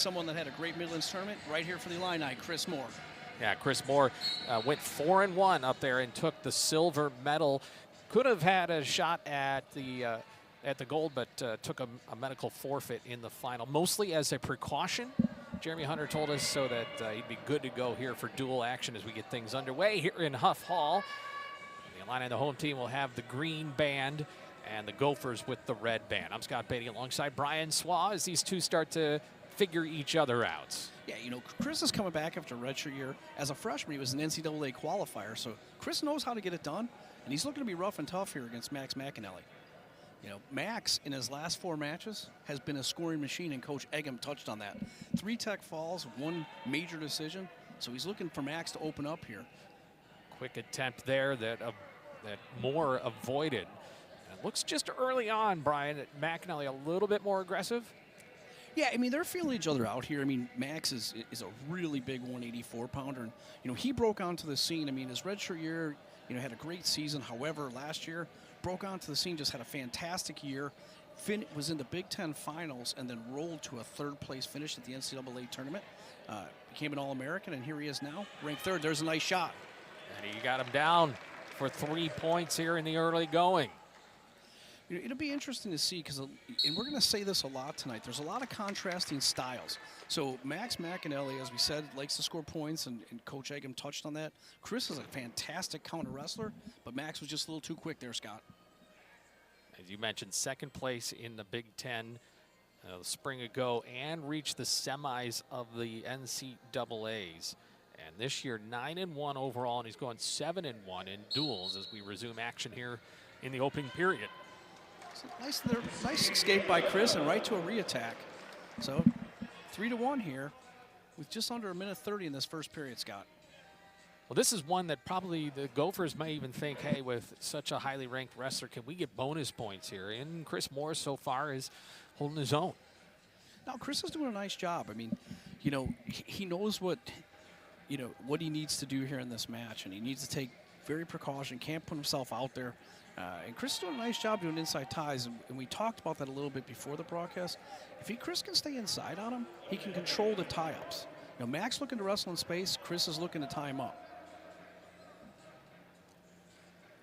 Someone that had a great Midlands tournament right here for the Illini, Chris Moore. Yeah, Chris Moore went 4-1 up there and took the silver medal. Could have had a shot at the gold, but took a medical forfeit in the final, mostly as a precaution. Jeremy Hunter told us so that he'd be good to go here for dual action as we get things underway here in Huff Hall. The Illini and the home team will have the green band and the Gophers with the red band. I'm Scott Beatty alongside Brian Swaw as these two start to figure each other out. Yeah, you know, Chris is coming back after a redshirt year. As a freshman, he was an NCAA qualifier, so Chris knows how to get it done, and he's looking to be rough and tough here against Max McAnally. You know, Max, in his last 4 matches, has been a scoring machine, and Coach Eggum touched on that. 3 tech falls, 1 major decision, so he's looking for Max to open up here. Quick attempt there that Moore avoided. It looks just early on, Brian, that McAnally a little bit more aggressive. Yeah, I mean, they're feeling each other out here. I mean, Max is a really big 184-pounder. And, you know, he broke onto the scene. I mean, his redshirt year, you know, had a great season. However, last year, broke onto the scene, just had a fantastic year. Was in the Big Ten finals and then rolled to a 3rd-place finish at the NCAA tournament. Became an All-American, and here he is now, ranked 3rd. There's a nice shot. And he got him down for 3 points here in the early going. You know, it'll be interesting to see because, and we're going to say this a lot tonight, there's a lot of contrasting styles. So Max McAnally, as we said, likes to score points, and Coach Eggum touched on that. Chris is a fantastic counter wrestler, but Max was just a little too quick there, Scott. As you mentioned, 2nd place in the Big Ten the spring ago and reached the semis of the NCAAs. And this year, 9-1 overall, and he's going 7-1 in duels as we resume action here in the opening period. Nice escape by Chris and right to a re-attack. So 3-1 here with just under 1:30 in this first period, Scott. Well, this is one that probably the Gophers may even think, hey, with such a highly ranked wrestler, can we get bonus points here? And Chris Moore so far is holding his own. Now, Chris is doing a nice job. I mean, you know, he knows what he needs to do here in this match, and he needs to take very precaution, can't put himself out there. And Chris is doing a nice job doing inside ties, and we talked about that a little bit before the broadcast. If Chris can stay inside on him, he can control the tie-ups. You know, Max looking to wrestle in space, Chris is looking to tie him up.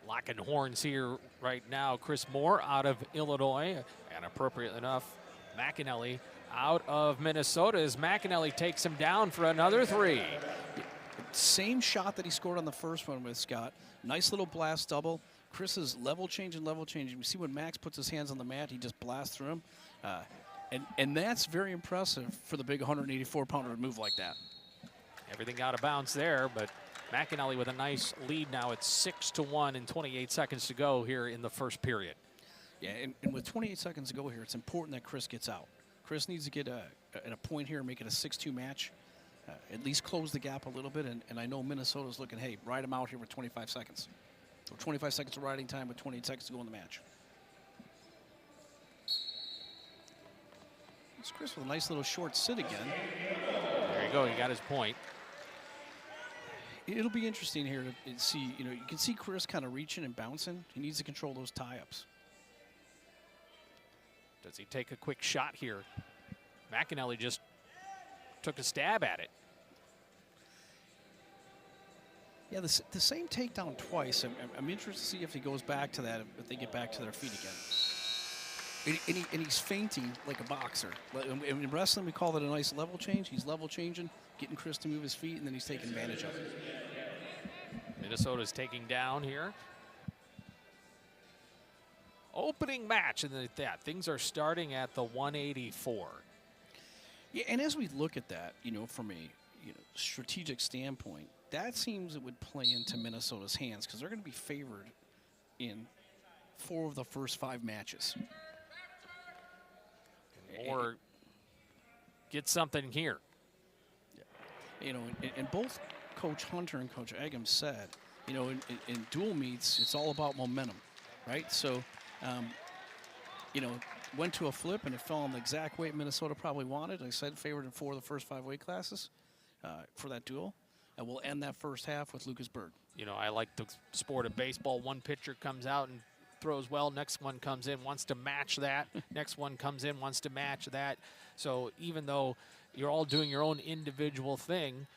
Locking horns here right now. Chris Moore out of Illinois, and appropriately enough, McAnally out of Minnesota as McAnally takes him down for another 3. Same shot that he scored on the first one with Scott. Nice little blast double. Chris is level changing. You see when Max puts his hands on the mat, he just blasts through him. And that's very impressive for the big 184-pounder to move like that. Everything out of bounds there, but McAnally with a nice lead now. It's 6-1 and 28 seconds to go here in the first period. Yeah, and with 28 seconds to go here, it's important that Chris gets out. Chris needs to get at a point here, make it a 6-2 match, at least close the gap a little bit. And I know Minnesota's looking, hey, ride him out here with 25 seconds. So 25 seconds of riding time with 28 seconds to go in the match. It's Chris with a nice little short sit again. There you go, he got his point. It'll be interesting here to see, you know, you can see Chris kind of reaching and bouncing. He needs to control those tie-ups. Does he take a quick shot here? McAnally just took a stab at it. Yeah, the same takedown twice. I'm interested to see if he goes back to that, if they get back to their feet again. And he's feinting like a boxer. In wrestling, we call that a nice level change. He's level changing, getting Chris to move his feet, and then he's taking advantage of it. Minnesota's taking down here. Opening match, and things are starting at the 184. Yeah, and as we look at that, you know, from a strategic standpoint, that seems it would play into Minnesota's hands because they're going to be favored in 4 of the first 5 matches. Or get something here. You know, and both Coach Hunter and Coach Eggum said, you know, in dual meets, it's all about momentum, right? So, you know, went to a flip and it fell on the exact weight Minnesota probably wanted. Like I said, favored in 4 of the first 5 weight classes for that duel. And we'll end that first half with Lucas Berg. You know, I like the sport of baseball. One pitcher comes out and throws well. Next one comes in, wants to match that. Next one comes in, wants to match that. So even though you're all doing your own individual thing,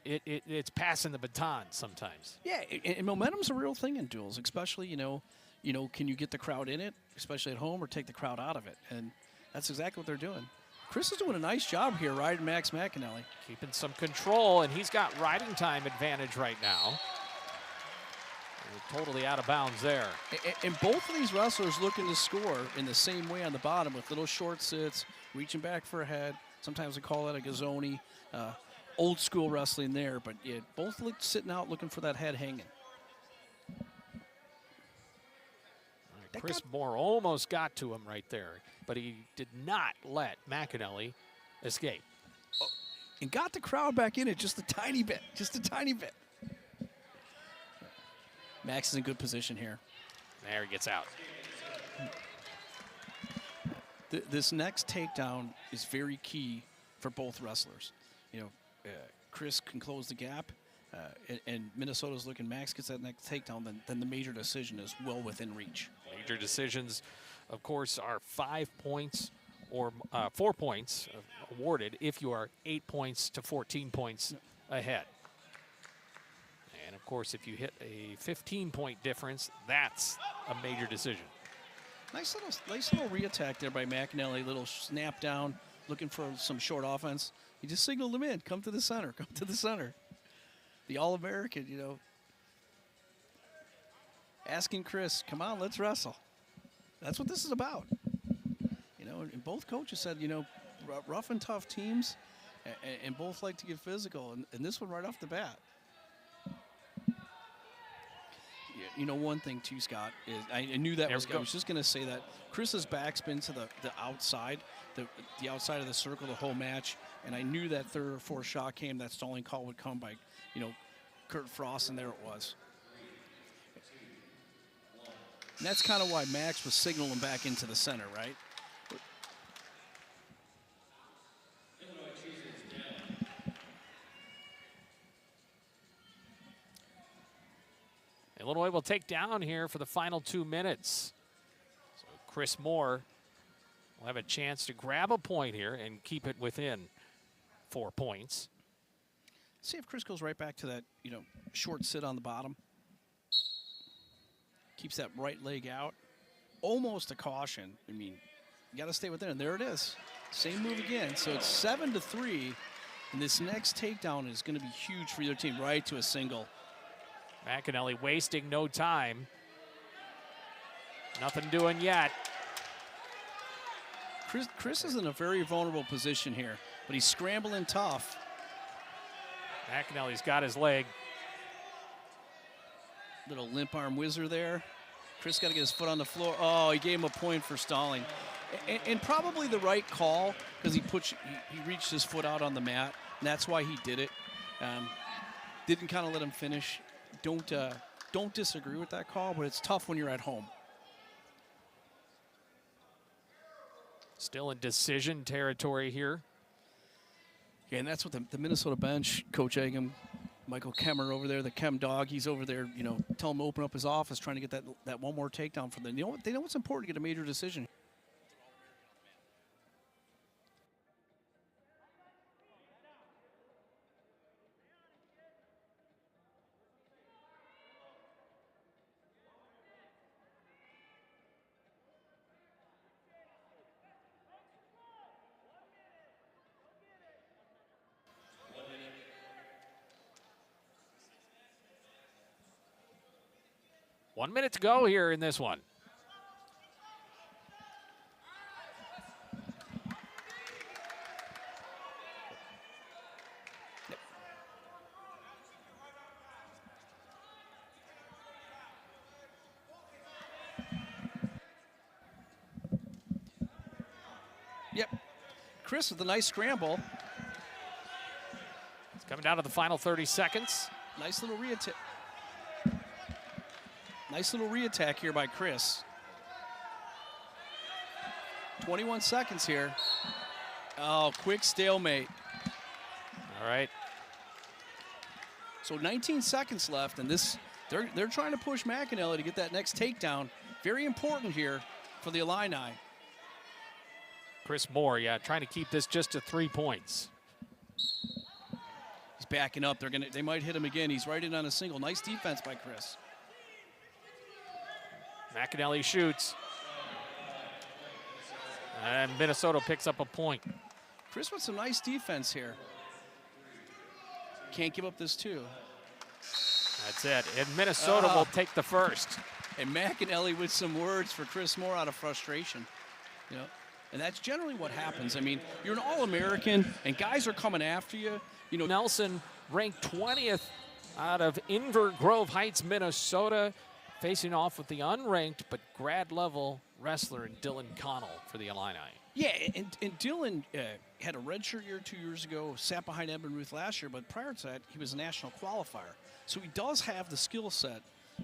it's passing the baton sometimes. Yeah, and momentum's a real thing in duels, especially, can you get the crowd in it, especially at home, or take the crowd out of it? And that's exactly what they're doing. Chris is doing a nice job here riding Max McAnally. Keeping some control, and he's got riding time advantage right now. Totally out of bounds there. And both of these wrestlers looking to score in the same way on the bottom with little short sits, reaching back for a head. Sometimes we call that a gazzoni. Old school wrestling there, but yeah, both sitting out looking for that head hanging. Chris Moore almost got to him right there, but he did not let McAnally escape. Oh, and got the crowd back in it just a tiny bit, Max is in good position here. There he gets out. This next takedown is very key for both wrestlers. Chris can close the gap, and Minnesota's looking. Max gets that next takedown, then the major decision is well within reach. Major decisions, of course, are 5 points or 4 points awarded if you are 8 points to 14 points ahead. And, of course, if you hit a 15-point difference, that's a major decision. Nice little re-attack there by McAnally. Little snap down, looking for some short offense. He just signaled him in. Come to the center. Come to the center. The All-American, asking Chris, come on, let's wrestle. That's what this is about. And both coaches said, rough and tough teams, and both like to get physical. And this one right off the bat. One thing too, Scott, is I knew that I was just going to say that Chris's backspin to the outside, the outside of the circle the whole match, and I knew that third or fourth shot came, that stalling call would come by, Kurt Frost, and there it was. And that's kind of why Max was signaling back into the center, right? Illinois will take down here for the final 2 minutes. So Chris Moore will have a chance to grab a point here and keep it within 4 points. See if Chris goes right back to that, short sit on the bottom. Keeps that right leg out. Almost a caution. You got to stay within. And there it is. Same move again. So it's 7-3. And this next takedown is going to be huge for either team, right to a single. McAnally wasting no time. Nothing doing yet. Chris is in a very vulnerable position here, but he's scrambling tough. McAnally's got his leg. Little limp arm whizzer there. Chris got to get his foot on the floor. Oh, he gave him a point for stalling. And probably the right call, because he reached his foot out on the mat, and that's why he did it. Didn't kind of let him finish. Don't disagree with that call, but it's tough when you're at home. Still in decision territory here. Yeah, and that's what the Minnesota bench, Coach Eggum, Michael Kemmer over there, the Chem dog, he's over there, tell him to open up his office, trying to get that one more takedown for them. They know it's important to get a major decision. One minute to go here in this one. Yep. Chris with a nice scramble. It's coming down to the final 30 seconds. Nice little re-attack. Nice little re-attack here by Chris. 21 seconds here. Oh, quick stalemate. All right. So 19 seconds left, and they're trying to push McAnally to get that next takedown. Very important here for the Illini. Chris Moore, yeah, trying to keep this just to 3 points. He's backing up. They might hit him again. He's right in on a single. Nice defense by Chris. McAnally shoots. And Minnesota picks up a point. Chris with some nice defense here. Can't give up this two. That's it. And Minnesota will take the first. And McAnally with some words for Chris Moore out of frustration. You know, and that's generally what happens. I mean, you're an All-American, and guys are coming after you. You know, Nelson ranked 20th out of Inver Grove Heights, Minnesota, facing off with the unranked but grad-level wrestler Dylan Connell for the Illini. Yeah, and Dylan had a redshirt year 2 years ago, sat behind Edmund Ruth last year, but prior to that, he was a national qualifier. So he does have the skill set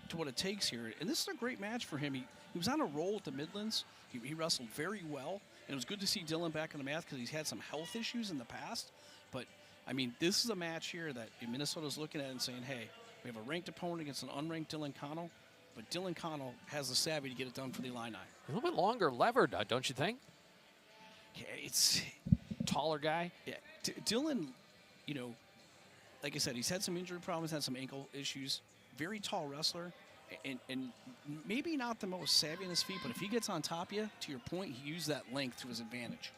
to what it takes here. And this is a great match for him. He was on a roll at the Midlands. He wrestled very well. And it was good to see Dylan back on the mat because he's had some health issues in the past. But, I mean, this is a match here that Minnesota's looking at and saying, hey, we have a ranked opponent against an unranked Dylan Connell. But Dylan Connell has the savvy to get it done for the Illini. A little bit longer levered, don't you think? Yeah, it's taller guy. Yeah, Dylan, you know, like I said, he's had some injury problems, had some ankle issues. Very tall wrestler, and maybe not the most savvy on his feet, but if he gets on top of you, to your point, he used that length to his advantage.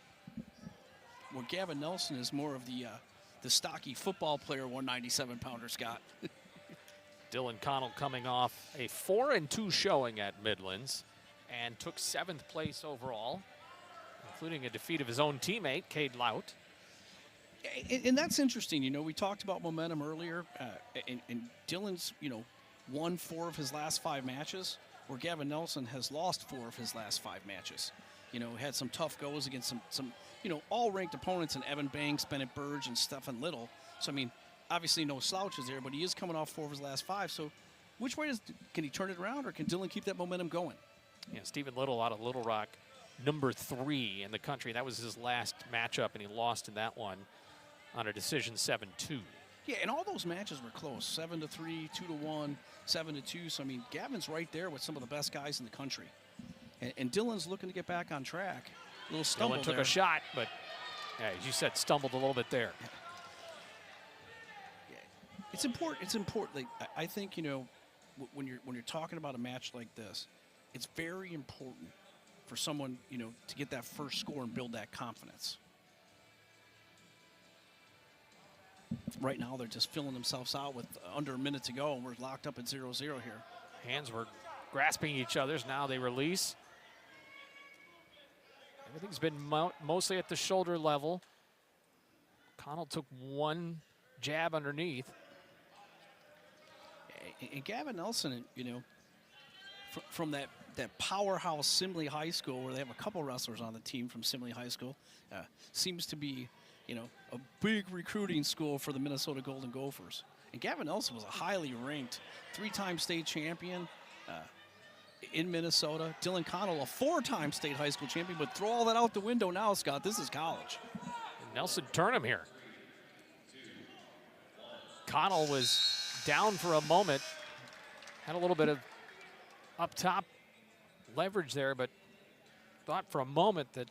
Where Gavin Nelson is more of the stocky football player, 197-pounder, Scott. Dylan Connell coming off a 4-2 showing at Midlands and took 7th place overall, including a defeat of his own teammate, Cade Lout. And that's interesting. You know, we talked about momentum earlier, and Dylan's, you know, won 4 of his last 5 matches, where Gavin Nelson has lost 4 of his last 5 matches. You know, had some tough goes against some you know, all-ranked opponents in Evan Banks, Bennett Burge, and Stephen Little. So, I mean, obviously no slouches there, but he is coming off 4 of his last 5. So which way can he turn it around, or can Dylan keep that momentum going? Yeah, Stephen Little out of Little Rock, number 3 in the country. That was his last matchup, and he lost in that one on a decision 7-2. Yeah, and all those matches were close. 7-3, 2-1, 7-2. So, I mean, Gavin's right there with some of the best guys in the country. And Dylan's looking to get back on track. A little stumble Dylan took there. a shot, but, yeah, as you said, stumbled a little bit there. Yeah. It's important. It's important. Like, I think, you know, when you're talking about a match like this, it's very important for someone, you know, to get that first score and build that confidence. Right now, they're just filling themselves out with under a minute to go, and we're locked up at 0-0 here. Hands were grasping each other's. Now they release. Everything's been mostly at the shoulder level. Connell took 1 jab underneath. And Gavin Nelson, you know, from that powerhouse Simley High School, where they have a couple wrestlers on the team from Simley High School, seems to be, you know, a big recruiting school for the Minnesota Golden Gophers. And Gavin Nelson was a highly ranked 3-time state champion in Minnesota. Dylan Connell, a 4-time state high school champion, but throw all that out the window now, Scott. This is college. Nelson turned him here. Connell was down for a moment, had a little bit of up top leverage there, but thought for a moment that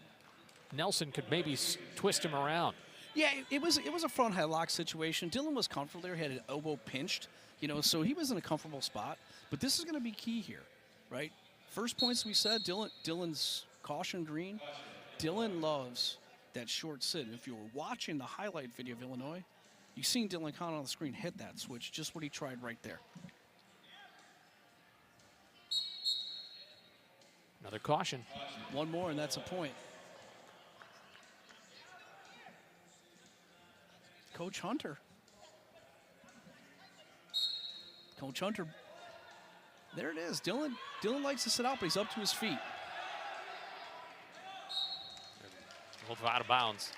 Nelson could maybe twist him around. Yeah, it was a front headlock situation. Dylan was comfortable there, had an elbow pinched, you know, so he was in a comfortable spot. But this is going to be key here, right? First points we said, Dylan's caution green. Dylan loves that short sit. If you were watching the highlight video of Illinois, you've seen Dylan Connell on the screen hit that switch, just what he tried right there. Another caution. One more, and that's a point. Coach Hunter. Coach Hunter. There it is. Dylan likes to sit out, but he's up to his feet. A little out of bounds.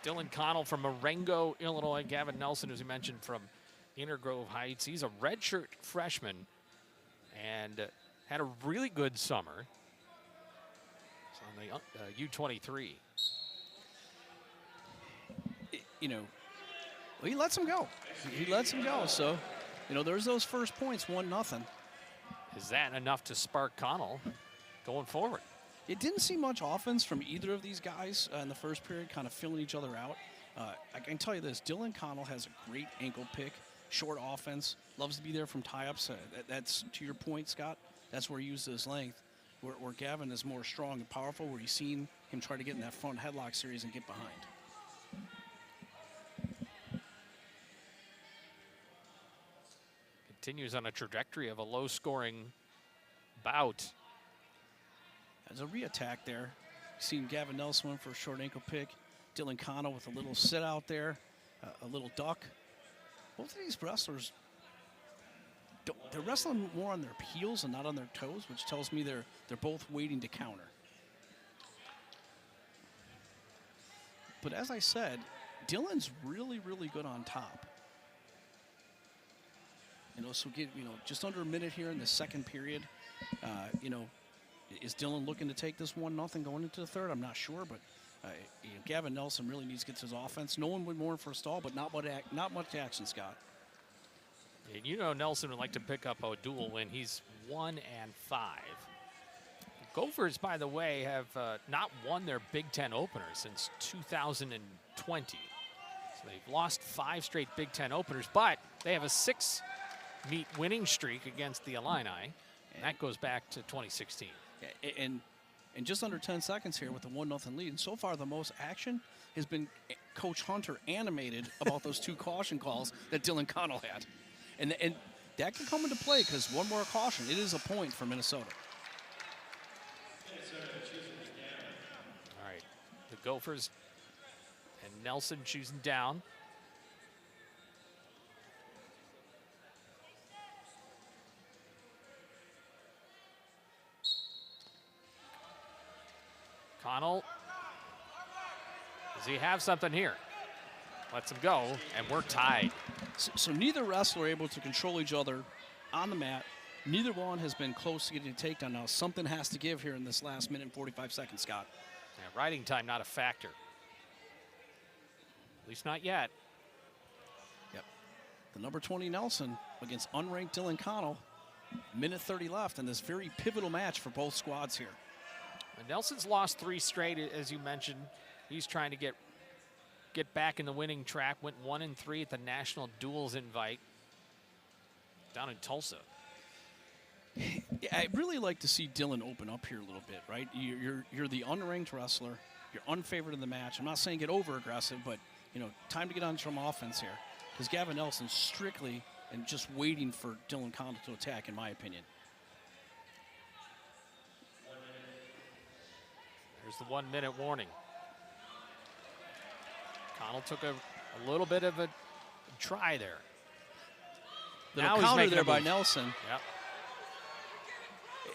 Dylan Connell from Marengo, Illinois. Gavin Nelson, as we mentioned, from Inner Grove Heights. He's a redshirt freshman and had a really good summer. It's on the U23. You know, well, he lets him go. He lets him go. So, you know, there's those first points, 1-0. Is that enough to spark Connell going forward? It didn't see much offense from either of these guys in the first period, kind of filling each other out. I can tell you this, Dylan Connell has a great ankle pick, short offense, loves to be there from tie-ups. That's, to your point, Scott, that's where he uses his length, where Gavin is more strong and powerful, where you've seen him try to get in that front headlock series and get behind. Continues on a trajectory of a low-scoring bout. There's a re-attack there. You've seen Gavin Nelson went for a short ankle pick. Dylan Connell with a little sit out there, a little duck. Both of these wrestlers, they're wrestling more on their heels and not on their toes, which tells me they're both waiting to counter. But as I said, Dylan's really, really good on top. So just under a minute here in the second period. Is Dylan looking to take this 1-0 going into the third? I'm not sure, but Gavin Nelson really needs to get to his offense. No one would mourn for a stall, but not much action, Scott. And Nelson would like to pick up a dual win. He's 1-5. Gophers, by the way, have not won their Big Ten opener since 2020. So they've lost 5 straight Big Ten openers, but they have a 6-meet winning streak against the Illini. And that goes back to 2016. And just under 10 seconds here with the 1-0 lead. And so far, the most action has been Coach Hunter animated about those 2 caution calls that Dylan Connell had. And that can come into play because one more caution. It is a point for Minnesota. All right. The Gophers and Nelson choosing down. Connell, does he have something here? Lets him go, and we're tied. So neither wrestler able to control each other on the mat. Neither one has been close to getting a takedown. Now, something has to give here in this last minute and 45 seconds, Scott. Yeah, riding time not a factor. At least not yet. Yep. The number 20 Nelson against unranked Dylan Connell. Minute 30 left in this very pivotal match for both squads here. Nelson's lost 3 straight, as you mentioned. He's trying to get back in the winning track. Went 1-3 at the National Duels Invite down in Tulsa. I'd really like to see Dylan open up here a little bit, right? You're the unranked wrestler. You're unfavored in the match. I'm not saying get over aggressive, but time to get on some offense here. Because Gavin Nelson's strictly and just waiting for Dylan Connell to attack, in my opinion. There's the 1-minute warning. Connell took a little bit of a try there. Now he's counter there by Nelson.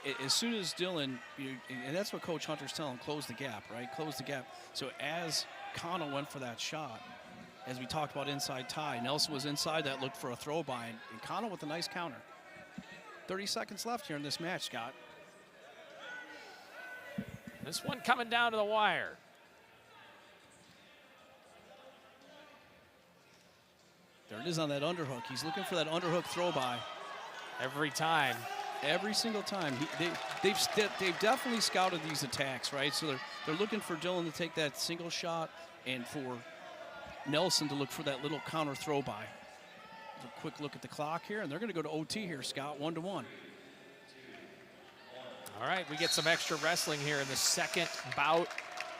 Yep. As soon as Dylan, and that's what Coach Hunter's telling him, close the gap, right? Close the gap. So as Connell went for that shot, as we talked about inside tie, Nelson was inside that, looked for a throw by, and Connell with a nice counter. 30 seconds left here in this match, Scott. This one coming down to the wire. There it is on that underhook. He's looking for that underhook throw by. Every time. Every single time. They've definitely scouted these attacks, right? So they're looking for Dylan to take that single shot and for Nelson to look for that little counter throw by. A quick look at the clock here, and they're going to go to OT here, Scott, 1-1. All right, we get some extra wrestling here in the second bout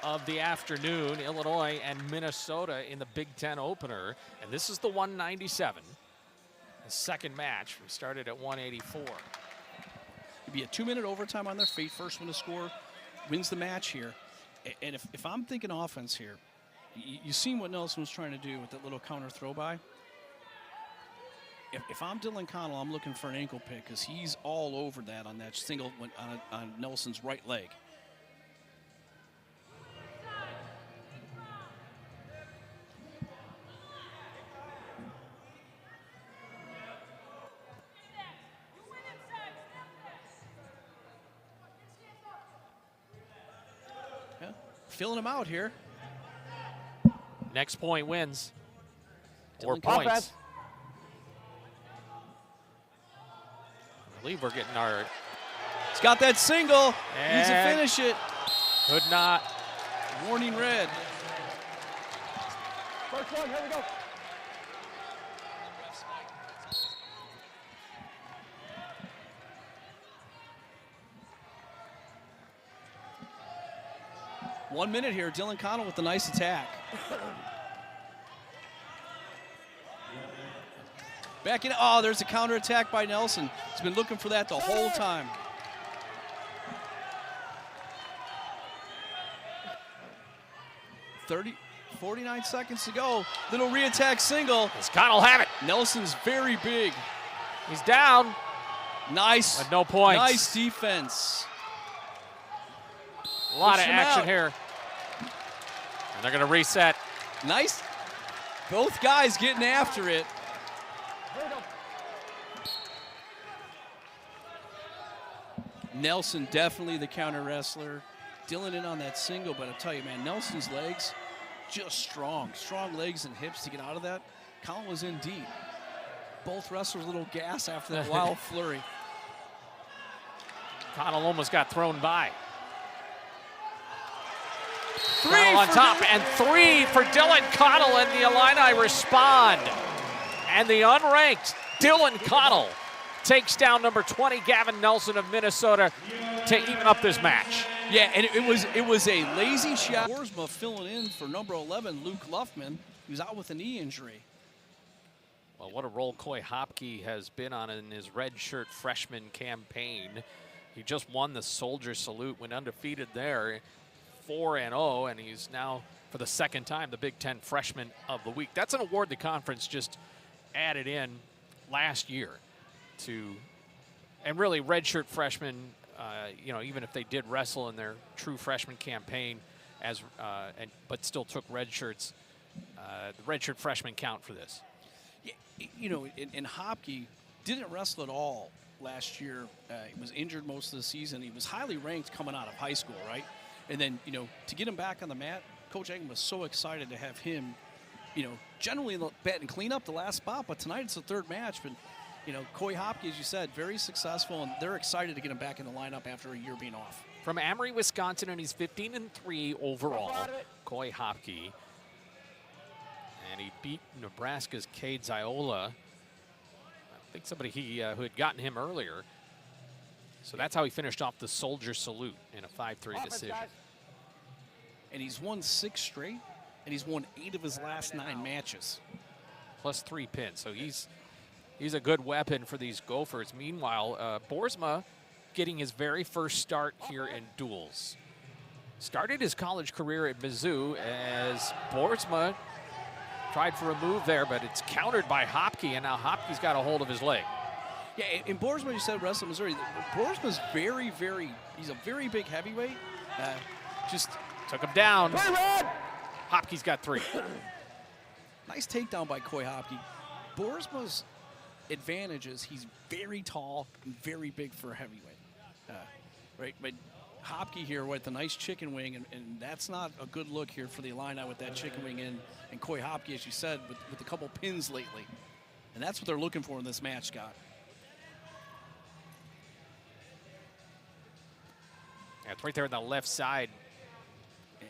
of the afternoon. Illinois and Minnesota in the Big Ten opener. And this is the 197. The second match. We started at 184. It'd be a 2-minute overtime on their feet. First one to score wins the match here. And if I'm thinking offense here, you've seen what Nelson was trying to do with that little counter throw by. If I'm Dylan Connell, I'm looking for an ankle pick because he's all over that on that single on Nelson's right leg. Yeah, filling him out here. Next point wins. Or Dylan points. I believe we're getting our... He's got that single. And Needs to finish it. Could not. Warning red. First one, here we go. One minute here. Dylan Connell with a nice attack. Back in. Oh, there's a counterattack by Nelson. He's been looking for that the whole time. .30, 49 seconds to go. Little re-attack single. Does Connell have it? Nelson's very big. He's down. Nice. But no points. Nice defense. A lot Push of him action out. here. And they're going to reset. Nice. Both guys getting after it. Nelson definitely the counter wrestler. Dylan in on that single, but I'll tell you, man, Nelson's legs just strong. Strong legs and hips to get out of that. Colin was in deep. Both wrestlers a little gas after that wild flurry. Connell almost got thrown by. Three Connell on for top, Dylan. and 3 for Dylan Connell, and the Illini respond. And the unranked Dylan Connell takes down number 20, Gavin Nelson of Minnesota, to even up this match. Yeah, and it was a lazy shot. Boersma filling in for number 11, Luke Luffman, who's out with a knee injury. Well, what a role Coy Hopke has been on in his redshirt freshman campaign. He just won the Soldier Salute, went undefeated there, 4-0, and he's now, for the second time, the Big Ten Freshman of the Week. That's an award the conference just added in last year to, and really redshirt freshmen, you know, even if they did wrestle in their true freshman campaign, but still took red shirts, the redshirt freshmen count for this. You know, and Hopke didn't wrestle at all last year. He was injured most of the season. He was highly ranked coming out of high school, right? And then, you know, to get him back on the mat, Coach Egan was so excited to have him, you know, generally in the bat and clean up the last spot, but tonight it's the third match. But, you know, Coy Hopke, as you said, very successful, and they're excited to get him back in the lineup after a year being off. From Amory, Wisconsin, and he's 15-3 overall, Coy Hopke. And he beat Nebraska's Cade Ziola. I think somebody who had gotten him earlier. So that's how he finished off the Soldier Salute in a 5-3 decision. And he's won 6 straight, and he's won 8 of his last 9 matches. Plus 3 pins. So he's a good weapon for these Gophers. Meanwhile, Boersma getting his very first start here in duels. Started his college career at Mizzou as Boersma tried for a move there, but it's countered by Hopke, and now Hopke's got a hold of his leg. Yeah, and Boersma, you said wrestling Missouri. Boersma's very, he's a very big heavyweight. Just took him down. Hopke's got 3. Nice takedown by Coy Hopke. Boersma's advantage is he's very tall and very big for a heavyweight. Right, but Hopke here with a nice chicken wing, and that's not a good look here for the Illini with that chicken wing in. And Coy Hopke, as you said, with a couple pins lately. And that's what they're looking for in this match, Scott. Yeah, it's right there on the left side. And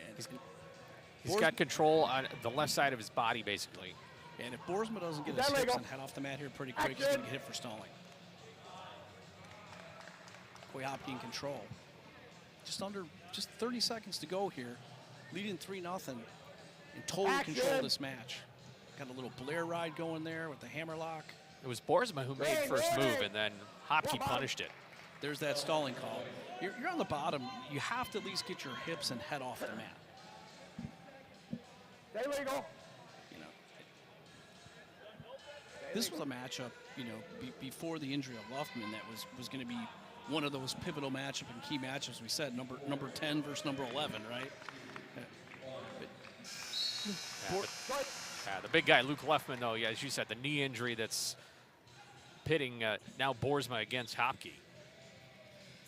He's got control on the left side of his body, basically. And if Boersma doesn't get his hips and head off the mat here pretty quick, he's going to get hit for stalling. Coy Hopke in control. Just 30 seconds to go here, leading 3-0, and totally control this match. Got a little Blair ride going there with the hammerlock. It was Boersma who made first move, and then Hopke punished it. There's that stalling call. You're on the bottom. You have to at least get your hips and head off the mat. There we go. You know, this was a matchup, you know, before the injury of Luffman that was going to be one of those pivotal matchup and key matchups. We said number 10 versus number 11, right? The big guy, Luke Luffman, though, yeah, as you said, the knee injury that's pitting now Boersma against Hopke.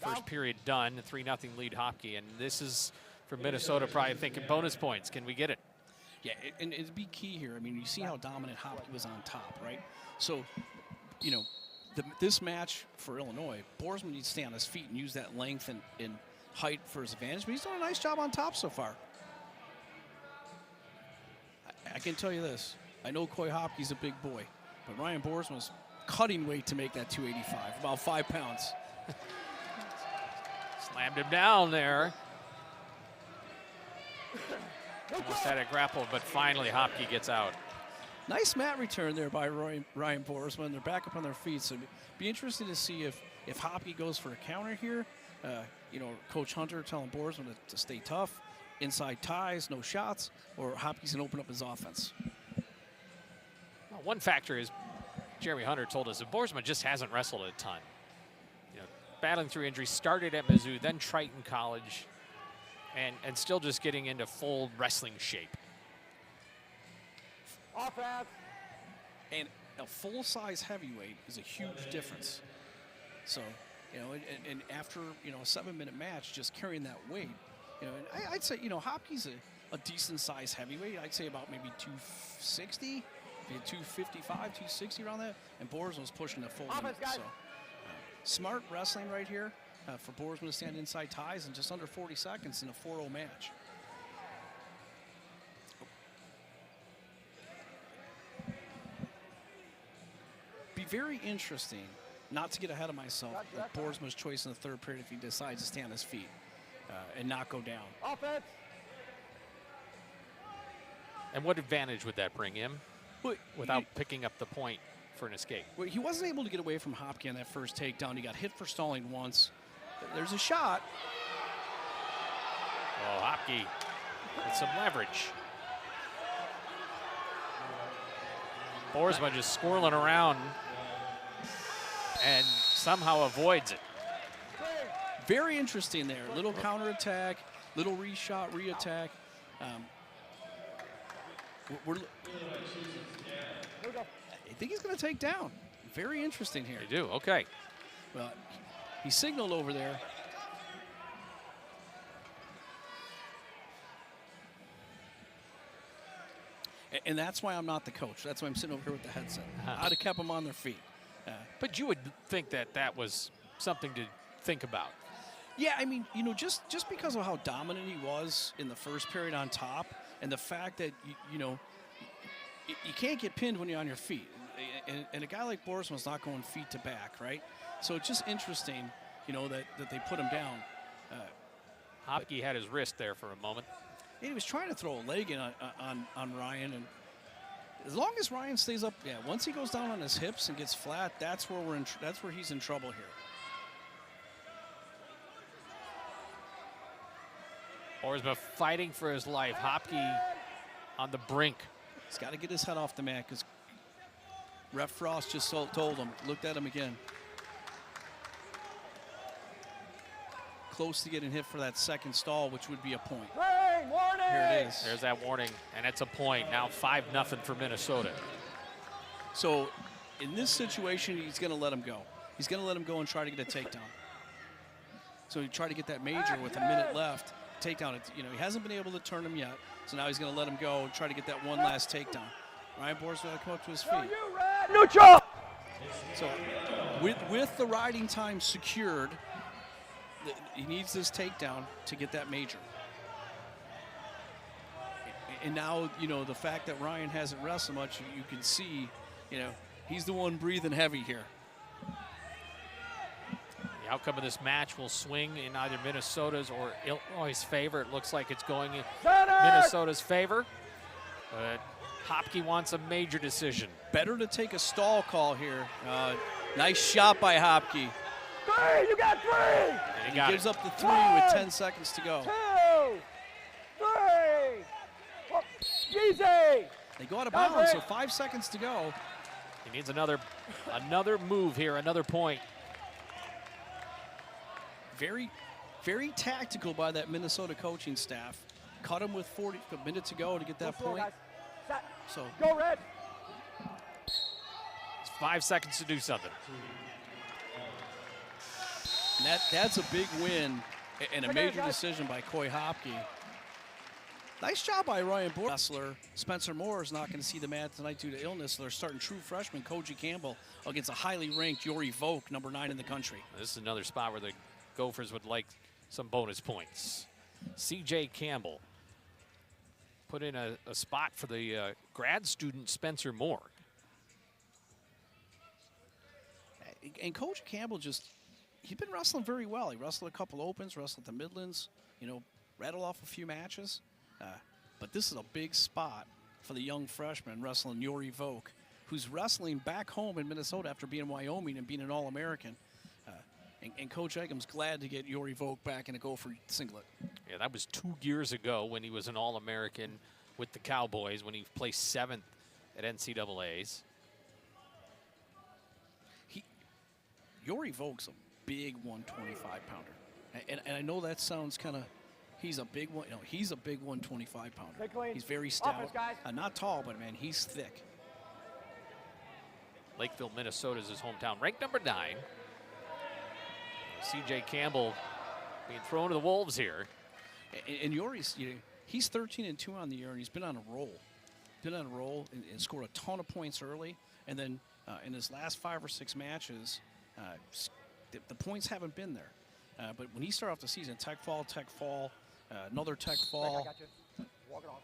First period done, 3-0 lead Hopke, and this is for Minnesota probably thinking bonus points. Can we get it? Yeah, and it'd be key here. I mean, you see how dominant Hopke was on top, right? So, you know, this match for Illinois, Boersma needs to stay on his feet and use that length and height for his advantage, but he's done a nice job on top so far. I can tell you this. I know Coy Hopke's a big boy, but Ryan Boersma's cutting weight to make that 285, about 5 pounds. Slammed him down there. Almost had it grappled, but finally Hopke gets out. Nice mat return there by Ryan Boersma. They're back up on their feet, so be interested to see if Hopke goes for a counter here. Coach Hunter telling Boersma to stay tough, inside ties, no shots, or Hopke's going to open up his offense. Well, one factor is Jeremy Hunter told us that Boersma just hasn't wrestled a ton. Battling through injuries, started at Mizzou, then Triton College, and still just getting into full wrestling shape. Offense. And a full-size heavyweight is a huge difference. So, and after, a 7-minute match, just carrying that weight, and I'd say, Hopke's a decent-sized heavyweight. I'd say about maybe 260, maybe 255, 260 around that. And Boersma was pushing the full limit. So, smart wrestling right here for Boersma to stand inside ties in just under 40 seconds in a 4-0 match. Be very interesting, not to get ahead of myself, with Boersma's choice in the third period if he decides to stay on his feet and not go down. Offense. And what advantage would that bring him without picking up the point for an escape? Well, he wasn't able to get away from Hopke on that first takedown. He got hit for stalling once. There's a shot. Oh, Hopke with some leverage. Boersma just squirreling around and somehow avoids it. Very interesting there. Little counterattack, little reshot, reattack. I think he's going to take down. Very interesting here. They do, okay. Well, he signaled over there. And that's why I'm not the coach. That's why I'm sitting over here with the headset. I'd have kept them on their feet. But you would think that was something to think about. Yeah, I mean, just because of how dominant he was in the first period on top, and the fact that, you can't get pinned when you're on your feet. And a guy like Boersma's not going feet to back, right? So it's just interesting, that they put him down. Hopke had his wrist there for a moment. He was trying to throw a leg in on Ryan, and as long as Ryan stays up, once he goes down on his hips and gets flat, that's where he's in trouble here. Boersma fighting for his life. Hopke on the brink. He's got to get his head off the mat because Ref Frost just told him, looked at him again. Close to getting hit for that second stall, which would be a point. Warning! Here it is. There's that warning, and it's a point. Now 5-0 for Minnesota. So in this situation, he's going to let him go. He's going to let him go and try to get a takedown. So he tried to get that major with a minute left. Takedown, he hasn't been able to turn him yet. So now he's going to let him go and try to get that one last takedown. Ryan Boersma got to come up to his feet. Neutral! So with the riding time secured, he needs this takedown to get that major. And now, the fact that Ryan hasn't wrestled much, you can see, he's the one breathing heavy here. The outcome of this match will swing in either Minnesota's or Illinois' favor. It looks like it's going in Minnesota's favor. But Hopke wants a major decision. Better to take a stall call here. Nice shot by Hopke. 3, you got 3! And He gives up the 3 with 10 seconds to go. 2, 3, easy! They go out of bounds, so 5 seconds to go. He needs another move here, another point. Very, very tactical by that Minnesota coaching staff. Cut him with 40 a minute to go to get that point. So Go red! It's 5 seconds to do something. and that's a big win and a major decision by Coy Hopke. Nice job by Ryan Boersma. Spencer Moore is not going to see the mat tonight due to illness, so they're starting true freshman Koji Campbell against a highly ranked Yori Volk, number 9 in the country. This is another spot where the Gophers would like some bonus points. C.J. Campbell put in a spot for the grad student Spencer Moore. And Coach Campbell he's been wrestling very well. He wrestled a couple opens, wrestled the Midlands, rattled off a few matches. But this is a big spot for the young freshman wrestling Yori Volk, who's wrestling back home in Minnesota after being in Wyoming and being an All-American. And Coach Eggum's glad to get Yori Volk back in a Gopher singlet. Yeah, that was 2 years ago when he was an All-American with the Cowboys, when he placed 7th at NCAAs. Yori Volk's a big 125-pounder. And I know that sounds kind of, he's a big one. He's a big 125-pounder. He's very stout. Not tall, but, man, he's thick. Lakeville, Minnesota is his hometown. Ranked number 9. C.J. Campbell being thrown to the Wolves here. And Yori's, he's 13-2 on the year, and he's been on a roll. And scored a ton of points early. And then in his last 5 or 6 matches, the points haven't been there. But when he started off the season, tech fall, another tech fall. I got you. Walk it off.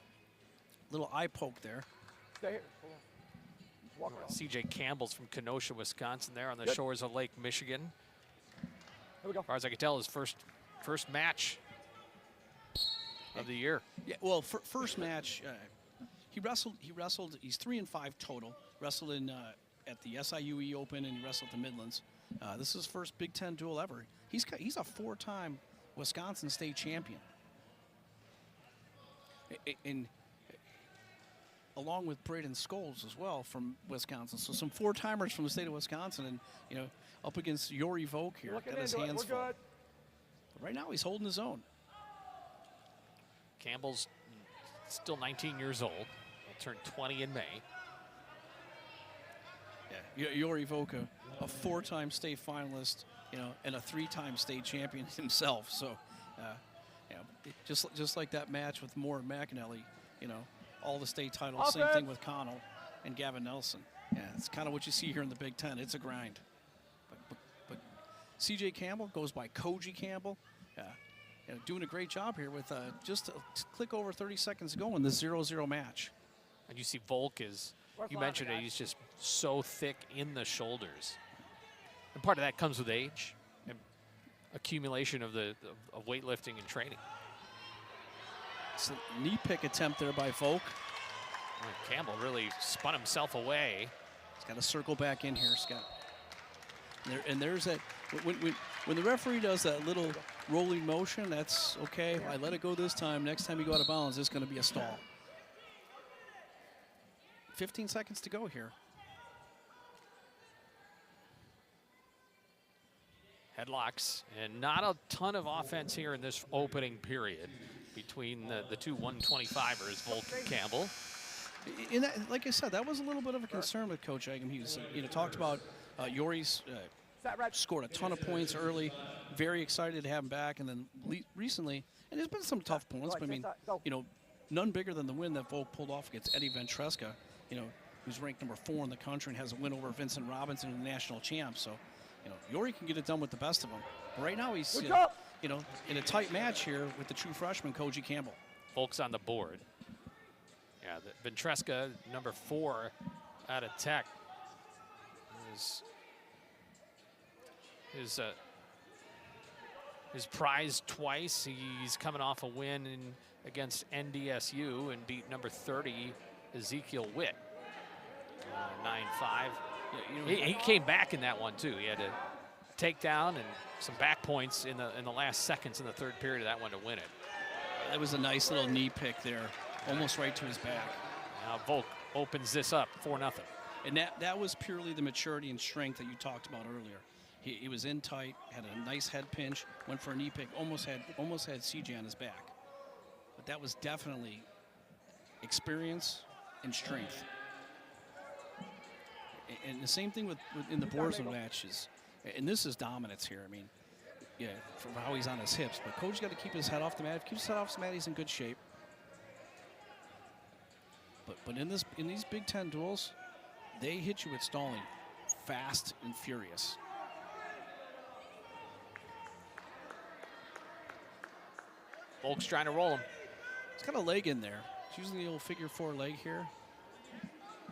Little eye poke there. Stay here. Hold on. Just walk it off. C.J. Campbell's from Kenosha, Wisconsin, there on the shores of Lake Michigan. Here we go. As far as I can tell, his first match of the year. Yeah, well, first match, he wrestled. He's 3-5 total. Wrestled in at the SIUE Open, and he wrestled at the Midlands. This is his first Big Ten duel ever. He's a 4-time Wisconsin state champion, and along with Braden Scholes as well from Wisconsin. So some 4-timers from the state of Wisconsin, and up against Yori Volk here. Got his hands full. But right now he's holding his own. Campbell's still 19 years old. He'll turn 20 in May. Yeah, Yori Volk, a 4-time state finalist, and a 3-time state champion himself. So, just like that match with Moore and McAnally, all the state titles. Same thing with Connell and Gavin Nelson. Yeah, it's kind of what you see here in the Big Ten. It's a grind. But C.J. Campbell goes by Koji Campbell. Doing a great job here with just a click over 30 seconds to go in the 0-0 match. And you see Volk is, you mentioned it, he's just so thick in the shoulders. And part of that comes with age and accumulation of of weightlifting and training. It's a knee pick attempt there by Volk. Campbell really spun himself away. He's got to circle back in here, Scott. And there's that, when the referee does that little rolling motion, that's okay. I let it go this time. Next time you go out of bounds, it's going to be a stall. 15 seconds to go here. Headlocks, and not a ton of offense here in this opening period between the two 125ers, Volk and Campbell. In that, like I said, that was a little bit of a concern with Coach Eggum. He was, talked about Yori's scored a ton of points early. Very excited to have him back, and then recently, and there's been some tough points, but I mean, none bigger than the win that Volk pulled off against Eddie Ventresca, who's ranked number 4 in the country and has a win over Vincent Robinson, the national champ. So, Yori can get it done with the best of them. But right now he's, in a tight match here with the true freshman, Koji Campbell. Volk's on the board. Yeah, the Ventresca, number 4 out of Tech, is prized twice. He's coming off a win against NDSU and beat number 30 Ezekiel Witt. 9-5. He came back in that one too. He had to take down and some back points in the last seconds in the third period of that one to win it. That was a nice little knee pick there, almost right to his back. Now Volk opens this up 4-0. And that was purely the maturity and strength that you talked about earlier. He was in tight, had a nice head pinch, went for a knee pick, almost had CJ on his back. But that was definitely experience and strength. And the same thing in the Borzoi matches. And this is dominance here. I mean, yeah, from how he's on his hips. But Coach's got to keep his head off the mat. If he keeps his head off the mat, he's in good shape. But in these Big Ten duels, they hit you with stalling fast and furious. Volk's trying to roll him. He's got a leg in there. He's using the old figure 4 leg here.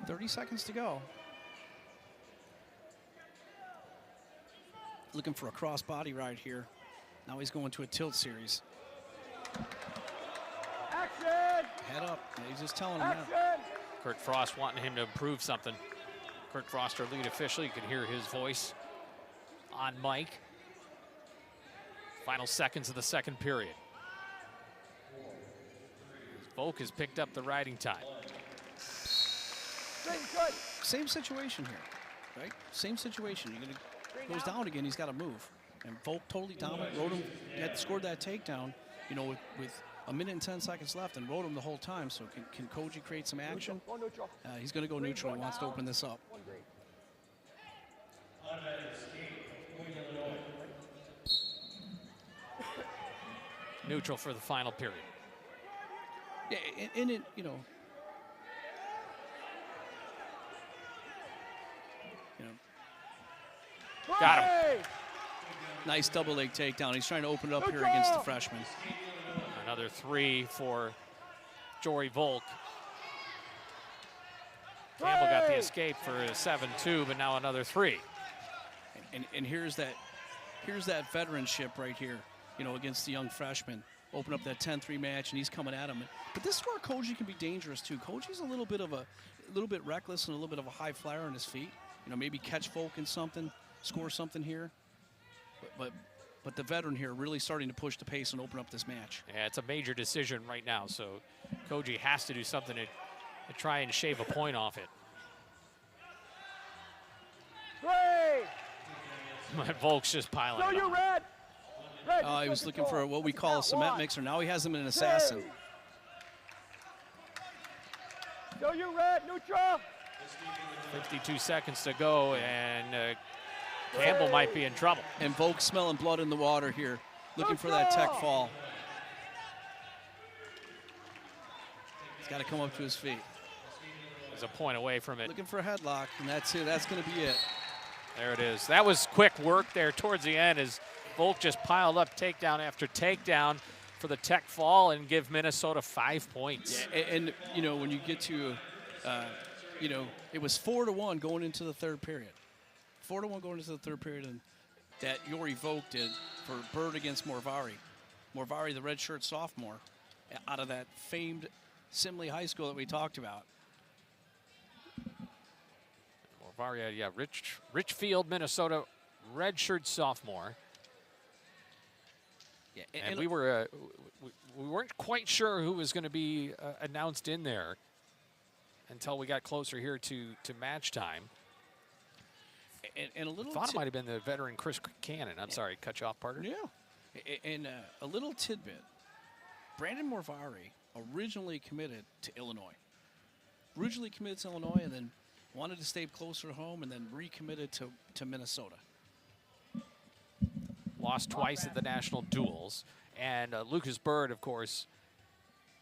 30 seconds to go. Looking for a cross body right here. Now he's going to a tilt series. Action! Head up. He's just telling him that. Action! Kurt Frost wanting him to improve something. Kurt Frost, our lead official. You can hear his voice on mic. Final seconds of the second period. Volk has picked up the riding time. Same situation here, right? Same situation. You're gonna goes down again. He's got to move. And Volk totally dominant. Rode him. Had scored that takedown. You know, with a minute and 10 seconds left, and rode him the whole time. So can Koji create some action? He's going to go neutral. He wants to open this up. Neutral for the final period. Yeah, and it, you know, Got him. Nice double leg takedown. He's trying to open it up here against the freshman. Another 3 for Jory Volk. Campbell got the escape for a 7-2, but now another 3. And here's that veteranship right here, you know, against the young freshman. Open up that 10-3 match, and he's coming at him. But this is where Koji can be dangerous too. Koji's a little bit reckless and a little bit of a high flyer on his feet. You know, maybe catch Volk in something, score something here. But the veteran here really starting to push the pace and open up this match. Yeah, it's a major decision right now, so Koji has to do something to try and shave a point off it. Volk's just piling it on. He was looking for what we call a cement mixer. Now he has him in an assassin. Show you red, neutral. 52 seconds to go, and Campbell might be in trouble. And Volk smelling blood in the water here, looking for that tech fall. He's got to come up to his feet. He's a point away from it. Looking for a headlock, and that's it. That's going to be it. There it is. That was quick work there towards the end as Volk just piled up takedown after takedown for the tech fall and give Minnesota 5 points. Yeah, and you know, when you get to, you know, it was 4-1 going into the third period. 4-1 going into the third period, and that Jory Volk did for Bird against Morvari. Morvari, the redshirt sophomore, out of that famed Simley High School that we talked about. Morvari, yeah, Richfield, Minnesota, redshirt sophomore. Yeah, and we weren't quite sure who was going to be announced in there until we got closer here to match time. And a little thought it might have been the veteran Chris Cannon. I'm sorry, cut you off, partner. Yeah, and a little tidbit. Brandon Morvari originally committed to Illinois. And then wanted to stay closer to home, and then recommitted to Minnesota. Lost twice at the national duels. And Lucas Bird, of course,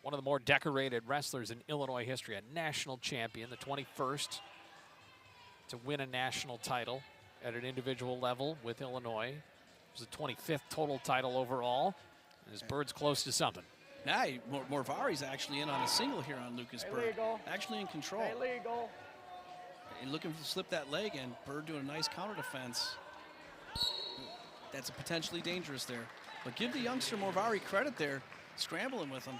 one of the more decorated wrestlers in Illinois history, a national champion, the 21st to win a national title at an individual level with Illinois. It was the 25th total title overall. And his Bird's close to something. Now, Morvari's actually in on a single here on Lucas Bird. Actually in control. Illegal. And looking to slip that leg in. Bird doing a nice counter defense. That's potentially dangerous there. But give the youngster Morvari credit there, scrambling with him.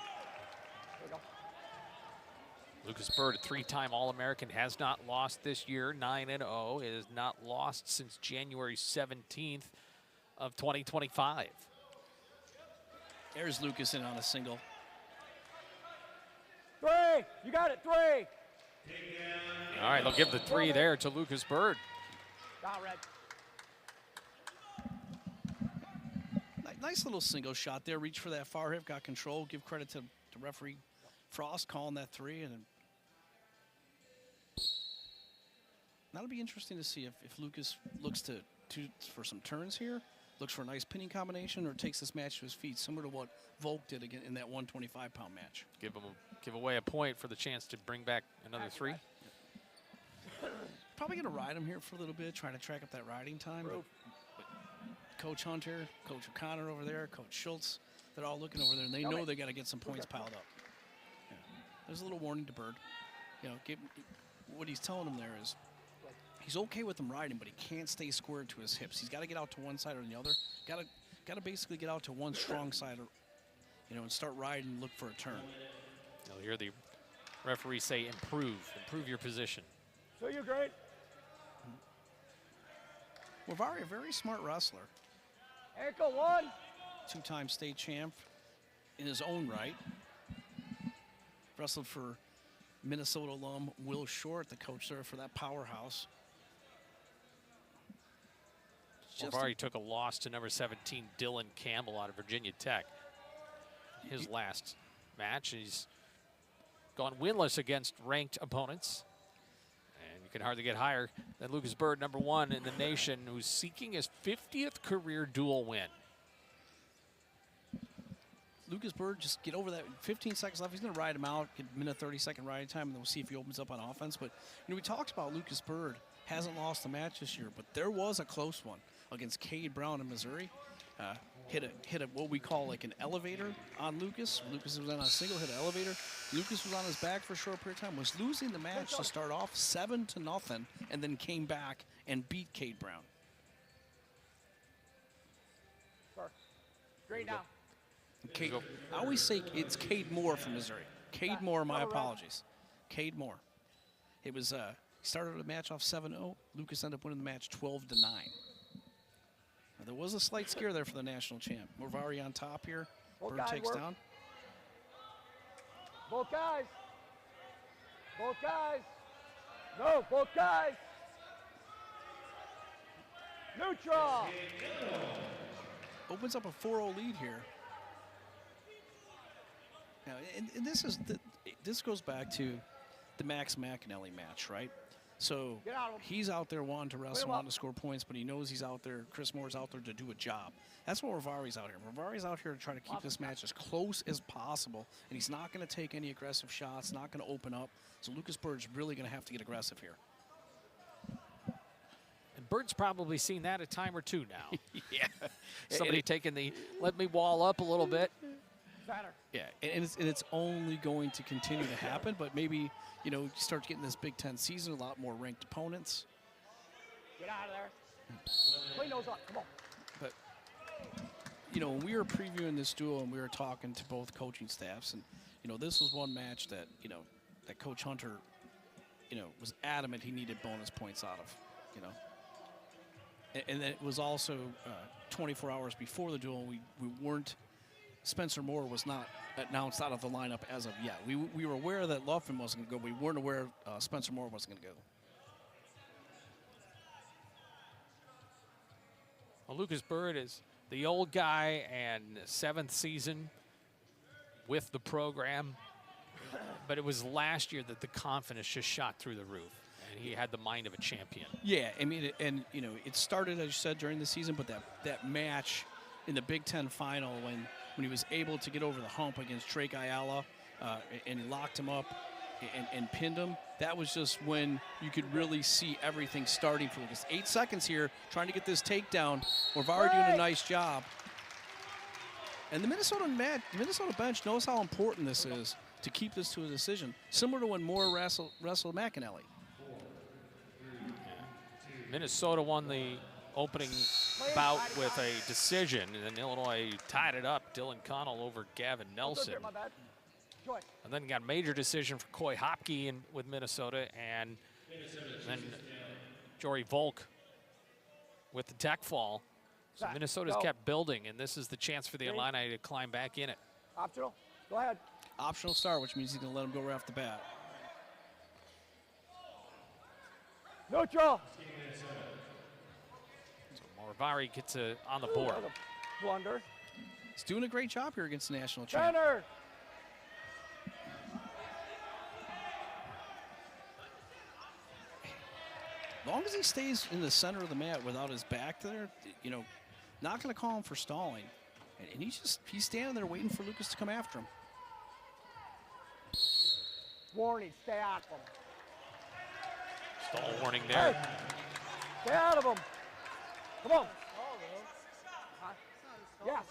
Lucas Bird, a 3-time All-American, has not lost this year, 9-0. It has not lost since January 17th of 2025. There's Lucas in on a single. 3, you got it, 3. All right, they'll give the 3 there to Lucas Bird. Down, red. Nice little single shot there. Reach for that far hip, got control. Give credit to referee Frost calling that 3. And that'll be interesting to see if Lucas looks for some turns here, looks for a nice pinning combination, or takes this match to his feet, similar to what Volk did again in that 125-pound match. Give away a point for the chance to bring back another 3. Probably going to ride him here for a little bit, trying to track up that riding time. But Coach Hunter, Coach O'Connor over there, Coach Schultz, They're all looking over there, and they know they got to get some points piled up. Yeah. There's a little warning to Bird. You know, what he's telling him there is he's okay with him riding, but he can't stay squared to his hips. He's got to get out to one side or the other. Got to basically get out to one strong side, and start riding and look for a turn. You'll hear the referee say, improve your position. So you're great. Wavari, a very smart wrestler. Ankle 1. Two-time state champ in his own right. Wrestled for Minnesota alum Will Short, the coach there for that powerhouse. Wavari took a loss to number 17, Dylan Campbell out of Virginia Tech. His last match. He's gone winless against ranked opponents. And you can hardly get higher than Lucas Bird, number 1 in the nation, who's seeking his 50th career dual win. Lucas Bird, just get over that. 15 seconds left. He's going to ride him out, get a minute 30-second riding time, and then we'll see if he opens up on offense. But, we talked about Lucas Bird hasn't lost a match this year, but there was a close one against Cade Brown in Missouri. Hit a what we call like an elevator on Lucas. Lucas was on a single, hit an elevator. Lucas was on his back for a short period of time, was losing the match to start off 7-0, and then came back and beat Cade Brown. Straight down. Cade, I always say it's Cade Moore from Missouri. Cade Moore, my apologies. Cade Moore. It was, he started the match off 7-0. Lucas ended up winning the match 12-9. Now, there was a slight scare there for the national champ. Wavari on top here. Bird takes down. Both guys. Both guys. No, both guys. Neutral. Opens up a 4-0 lead here. Now, and this goes back to the Max McAnally match, right? So he's out there wanting to wrestle, wanting to score points, but he knows he's out there. Chris Moore's out there to do a job. That's what Wavari's out here. Wavari's out here to try to keep this match as close as possible, and he's not going to take any aggressive shots, not going to open up. So Lucas Bird's really going to have to get aggressive here. And Bird's probably seen that a time or two now. Yeah. Somebody taking the, let me wall up a little bit. Yeah, and it's only going to continue to happen, but maybe, you start getting this Big Ten season, a lot more ranked opponents. Get out of there. Clean those up, come on. But, when we were previewing this duel and we were talking to both coaching staffs, and, this was one match that, that Coach Hunter, was adamant he needed bonus points out of, And it was also 24 hours before the duel, we weren't, Spencer Moore was not announced out of the lineup as of yet. We were aware that Luffman wasn't going to go. We weren't aware Spencer Moore wasn't going to go. Well, Lucas Bird is the old guy and 7th season with the program. But it was last year that the confidence just shot through the roof. And he had the mind of a champion. Yeah, I mean, it started, as you said, during the season, but that match in the Big Ten final when he was able to get over the hump against Drake Ayala and he locked him up and pinned him, that was just when you could really see everything starting for Lucas. 8 seconds here, trying to get this takedown. Wavari doing a nice job. And the Minnesota bench knows how important this is to keep this to a decision, similar to when Moore wrestled McAnally. Minnesota won the opening bout with a decision, and then Illinois tied it up. Dylan Connell over Gavin Nelson. And then got a major decision for Coy Hopke with Minnesota, and then Jory Volk with the tech fall. So Minnesota's kept building, and this is the chance for the Illini to climb back in it. Optional. Go ahead. Optional start, which means he's going to let him go right off the bat. Neutral. Wavari gets on the board. Blunder. He's doing a great job here against the national champ. Center. As long as he stays in the center of the mat without his back there, not going to call him for stalling. And he's standing there waiting for Lucas to come after him. Warning, stay out of him. Stall warning there. Hey, stay out of him. Come on. Yes.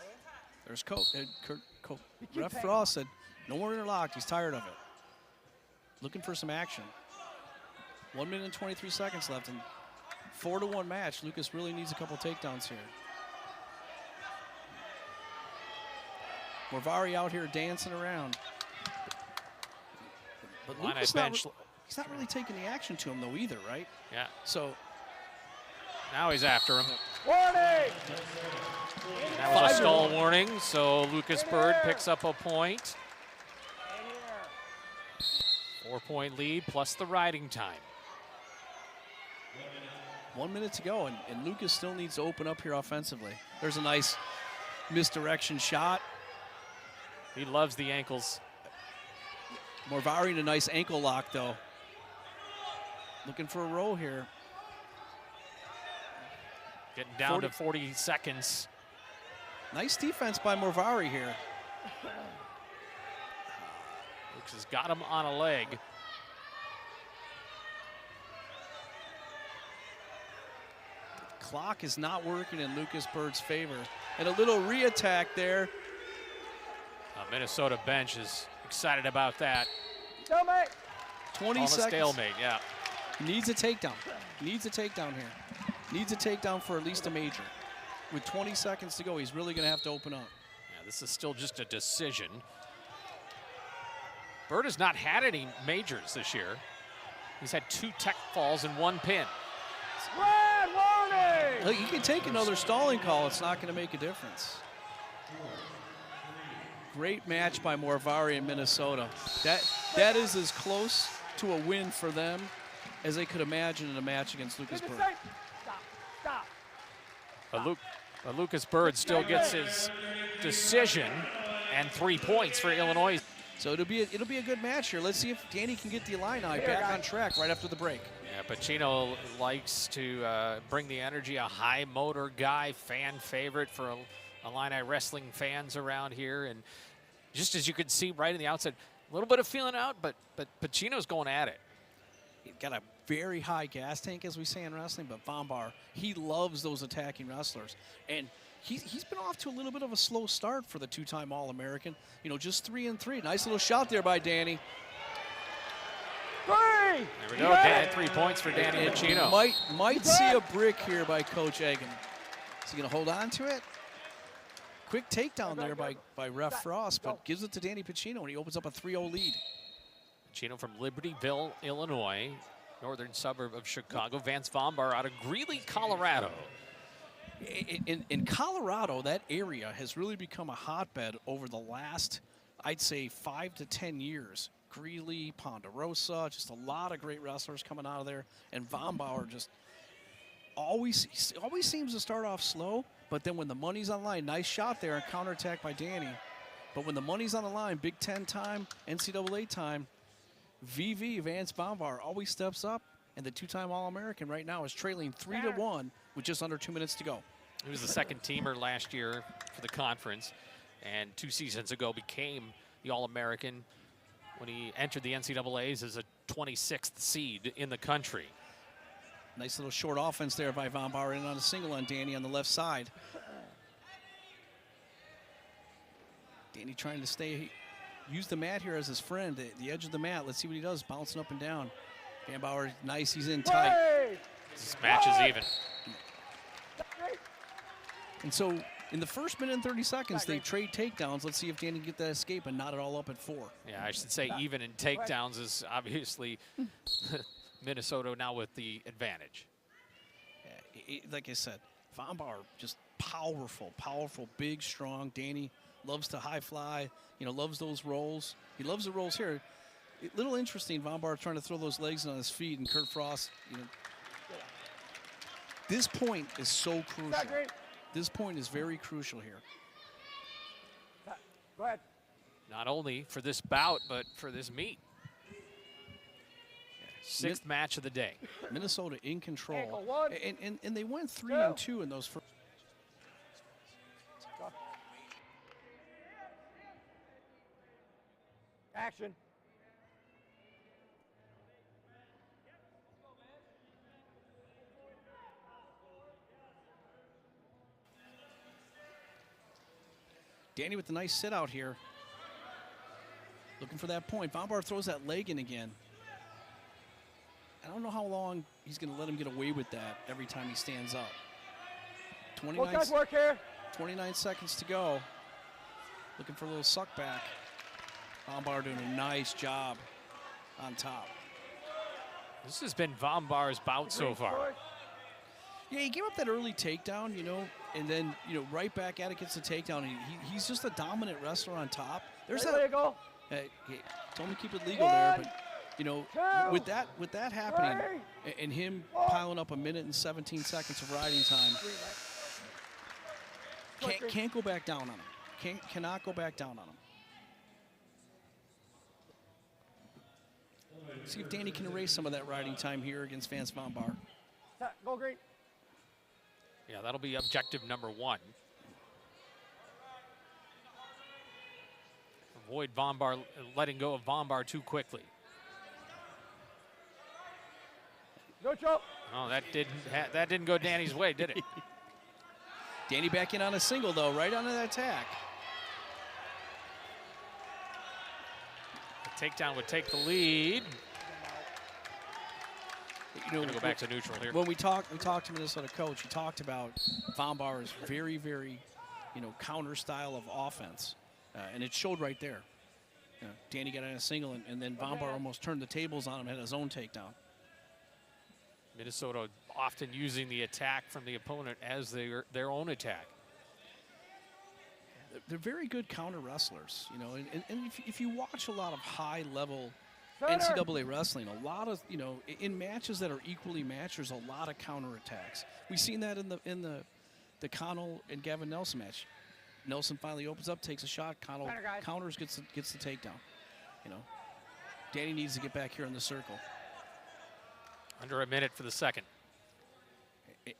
There's Ref Frost said, no more interlocked. He's tired of it. Looking for some action. 1 minute and 23 seconds left, and 4-1 match. Lucas really needs a couple takedowns here. Morvari out here dancing around. But Lucas he's not really taking the action to him though either, right? Yeah. So now he's after him. Warning! That was a stall warning, so Lucas Bird picks up a point. 4-point lead plus the riding time. 1 minute to go, and Lucas still needs to open up here offensively. There's a nice misdirection shot. He loves the ankles. Morvari in a nice ankle lock, though. Looking for a roll here. Getting down to 40 seconds. Nice defense by Morvari here. Lucas has got him on a leg. The clock is not working in Lucas Bird's favor. And a little re-attack there. Minnesota bench is excited about that. Stalemate. 20 On a seconds. stalemate, yeah. Needs a takedown. Needs a takedown here. Needs a takedown for at least a major. With 20 seconds to go, he's really going to have to open up. Yeah, this is still just a decision. Bird has not had any majors this year. He's had 2 tech falls and 1 pin. Red warning! Look, you can take another stalling call. It's not going to make a difference. Great match by Morvari in Minnesota. That is as close to a win for them as they could imagine in a match against Lucas Bird. Stop. But Lucas Bird still gets his decision and 3 points for Illinois. So it'll be a good match here. Let's see if Danny can get the Illini back on track right after the break. Yeah, Pacino likes to bring the energy, a high motor guy, fan favorite for Illini wrestling fans around here. And just as you could see right in the outset, a little bit of feeling out, but Pacino's going at it. He's got a very high gas tank, as we say in wrestling, but Von Bar, he loves those attacking wrestlers. And he's been off to a little bit of a slow start for the 2-time All-American. You know, just 3-3. Nice little shot there by Danny. 3! There we go, 3 points for Danny Pacino. Might see a brick here by Coach Egan. Is he going to hold on to it? Quick takedown there by Ref Frost, but gives it to Danny Pacino, and he opens up a 3-0 lead. Pacino from Libertyville, Illinois, northern suburb of Chicago. Vance Vombar out of Greeley, Colorado. In Colorado, that area has really become a hotbed over the last, I'd say, 5 to 10 years. Greeley, Ponderosa, just a lot of great wrestlers coming out of there. And Vombauer just always seems to start off slow, but then when the money's on the line, nice shot there, and counterattack by Danny. But when the money's on the line, Big Ten time, NCAA time, VV, Vance Vombauer, always steps up, and the 2-time All-American right now is trailing 3-1 with just under 2 minutes to go. He was the second teamer last year for the conference, and 2 seasons ago became the All-American when he entered the NCAAs as a 26th seed in the country. Nice little short offense there by Vombauer, in on a single on Danny on the left side. Danny trying to use the mat here as his friend, the edge of the mat. Let's see what he does, bouncing up and down. Vombauer, nice, he's in tight. This match is even. And so in the first minute and 30 seconds, they trade takedowns. Let's see if Danny can get that escape and knot it all up at 4. Yeah, I should say even in takedowns is obviously Minnesota now with the advantage. Yeah, like I said, Vombauer just powerful, big, strong. Danny loves to high fly, loves those rolls. He loves the rolls here. A little interesting, Vombauer trying to throw those legs on his feet, and Kurt Frost, This point is so crucial. This point is very crucial here. Go ahead. Not only for this bout, but for this meet. 6th match of the day. Minnesota in control. Ankle one. And they went 3-2 in those first. Action. Danny with the nice sit out here. Looking for that point. Von Barr throws that leg in again. I don't know how long he's going to let him get away with that every time he stands up. 29 seconds to go. Looking for a little suck back. Von Barr doing a nice job on top. This has been Von Barr's bout so far. Yeah, he gave up that early takedown, and then, right back at it, gets the takedown. He's just a dominant wrestler on top. There's that. He told me to keep it legal there, but with that happening and him piling up 1 minute and 17 seconds of riding time, can't go back down on him. Cannot go back down on him. See if Danny can erase some of that riding time here against Vance Von Barr. Go green. Yeah, that'll be objective number 1. Avoid Von Barr letting go of Von Barr too quickly. Go, Joe. Oh, that didn't go Danny's way, did it? Danny back in on a single, though, right on that attack. The takedown would take the lead. Gonna go back to neutral here. When we talked to Minnesota coach, he talked about Von Barr's very, very, counter style of offense, and it showed right there. Danny got on a single, and then Von Barr almost turned the tables on him, had his own takedown. Minnesota often using the attack from the opponent as their own attack. They're very good counter wrestlers, and if you watch a lot of high-level NCAA wrestling, a lot of, in matches that are equally matched, there's a lot of counterattacks. We've seen that in the Connell and Gavin Nelson match. Nelson finally opens up, takes a shot. Connell counters, gets the takedown. Danny needs to get back here in the circle. Under a minute for the second.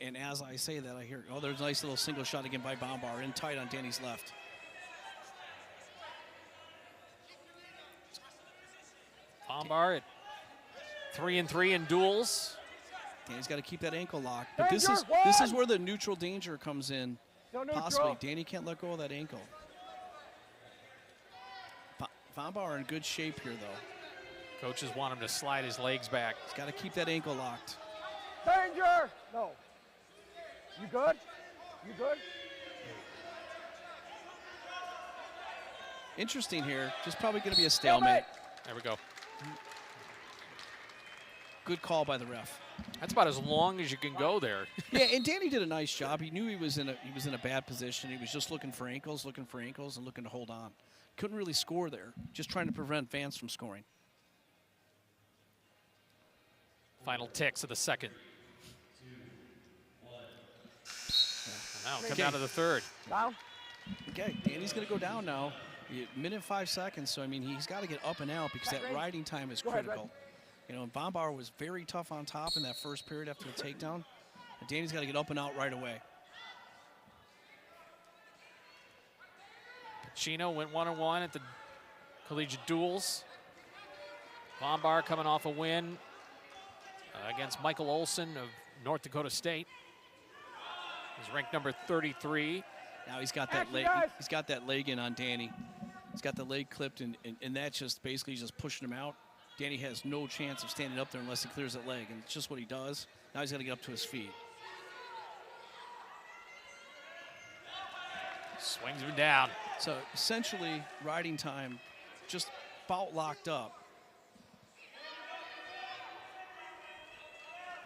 And as I say that, I hear, there's a nice little single shot again by Von Barr, in tight on Danny's left. Von Barr at 3-3 in duels. Danny's got to keep that ankle locked. But this is where the neutral danger comes in. Possibly. Danny can't let go of that ankle. Von Barr in good shape here, though. Coaches want him to slide his legs back. He's got to keep that ankle locked. Danger! No. You good? You good? Interesting here. Just probably going to be a stalemate. There we go. Good call by the ref. That's about as long as you can go there. Yeah, and Danny did a nice job. He knew he was in a bad position. He was just looking for ankles, and looking to hold on. Couldn't really score there. Just trying to prevent Vance from scoring. Final ticks of the second. Now come down to the third. Down. Okay, Danny's going to go down now. Minute 5 seconds, so he's got to get up and out because that riding time is critical. And Von Barr was very tough on top in that first period after the takedown. And Danny's got to get up and out right away. Pacino went 1-1 at the collegiate duels. Von Barr coming off a win against Michael Olson of North Dakota State. He's ranked number 33. Now he's got that leg. He's got that leg in on Danny. He's got the leg clipped, and that's just basically just pushing him out. Danny has no chance of standing up there unless he clears that leg, and it's just what he does. Now he's got to get up to his feet. Swings him down. So essentially, riding time just about locked up.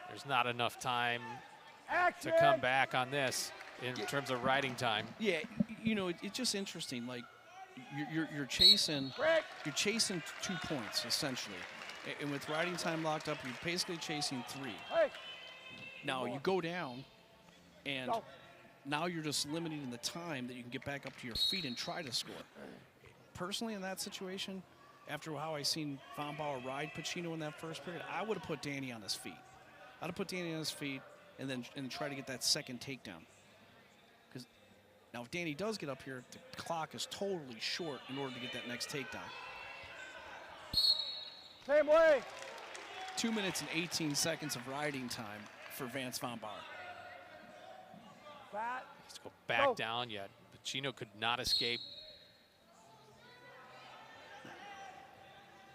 There's not enough time to come back on this in terms of riding time. Yeah, it's just interesting. Like you're chasing 2 points essentially, and with riding time locked up, you're basically chasing 3. Now you go down, and now you're just limiting the time that you can get back up to your feet and try to score. Personally, in that situation, after how I seen Von Barr ride Pacino in that first period, I would have put Danny on his feet. I'd have put Danny on his feet and then try to get that second takedown. Because now if Danny does get up here, the clock is totally short in order to get that next takedown. Same way. 2 minutes and 18 seconds of riding time for Vance Von Barr. Fat. Let's go back down yet. Pacino could not escape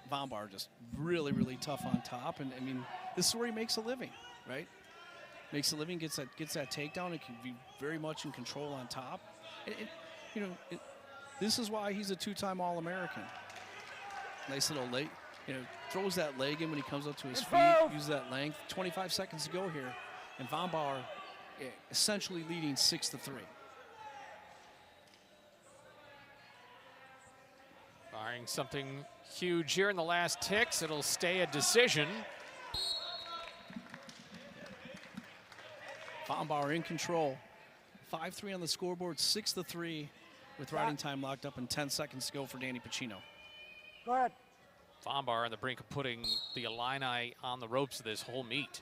Von Bar just really, really tough on top. And, I mean, this is where he makes a living, right? Makes a living, gets that takedown, and can be very much in control on top. This is why he's a two-time All-American. Nice little leg, throws that leg in when he comes up to his feet, uses that length. 25 seconds to go here, and Von Bar essentially leading 6-3. Barring something huge here in the last ticks, it'll stay a decision. Von Bar in control. 5-3 on the scoreboard, 6-3 with riding time locked up and 10 seconds to go for Danny Pacino. Go ahead. Von Bar on the brink of putting the Illini on the ropes of this whole meet.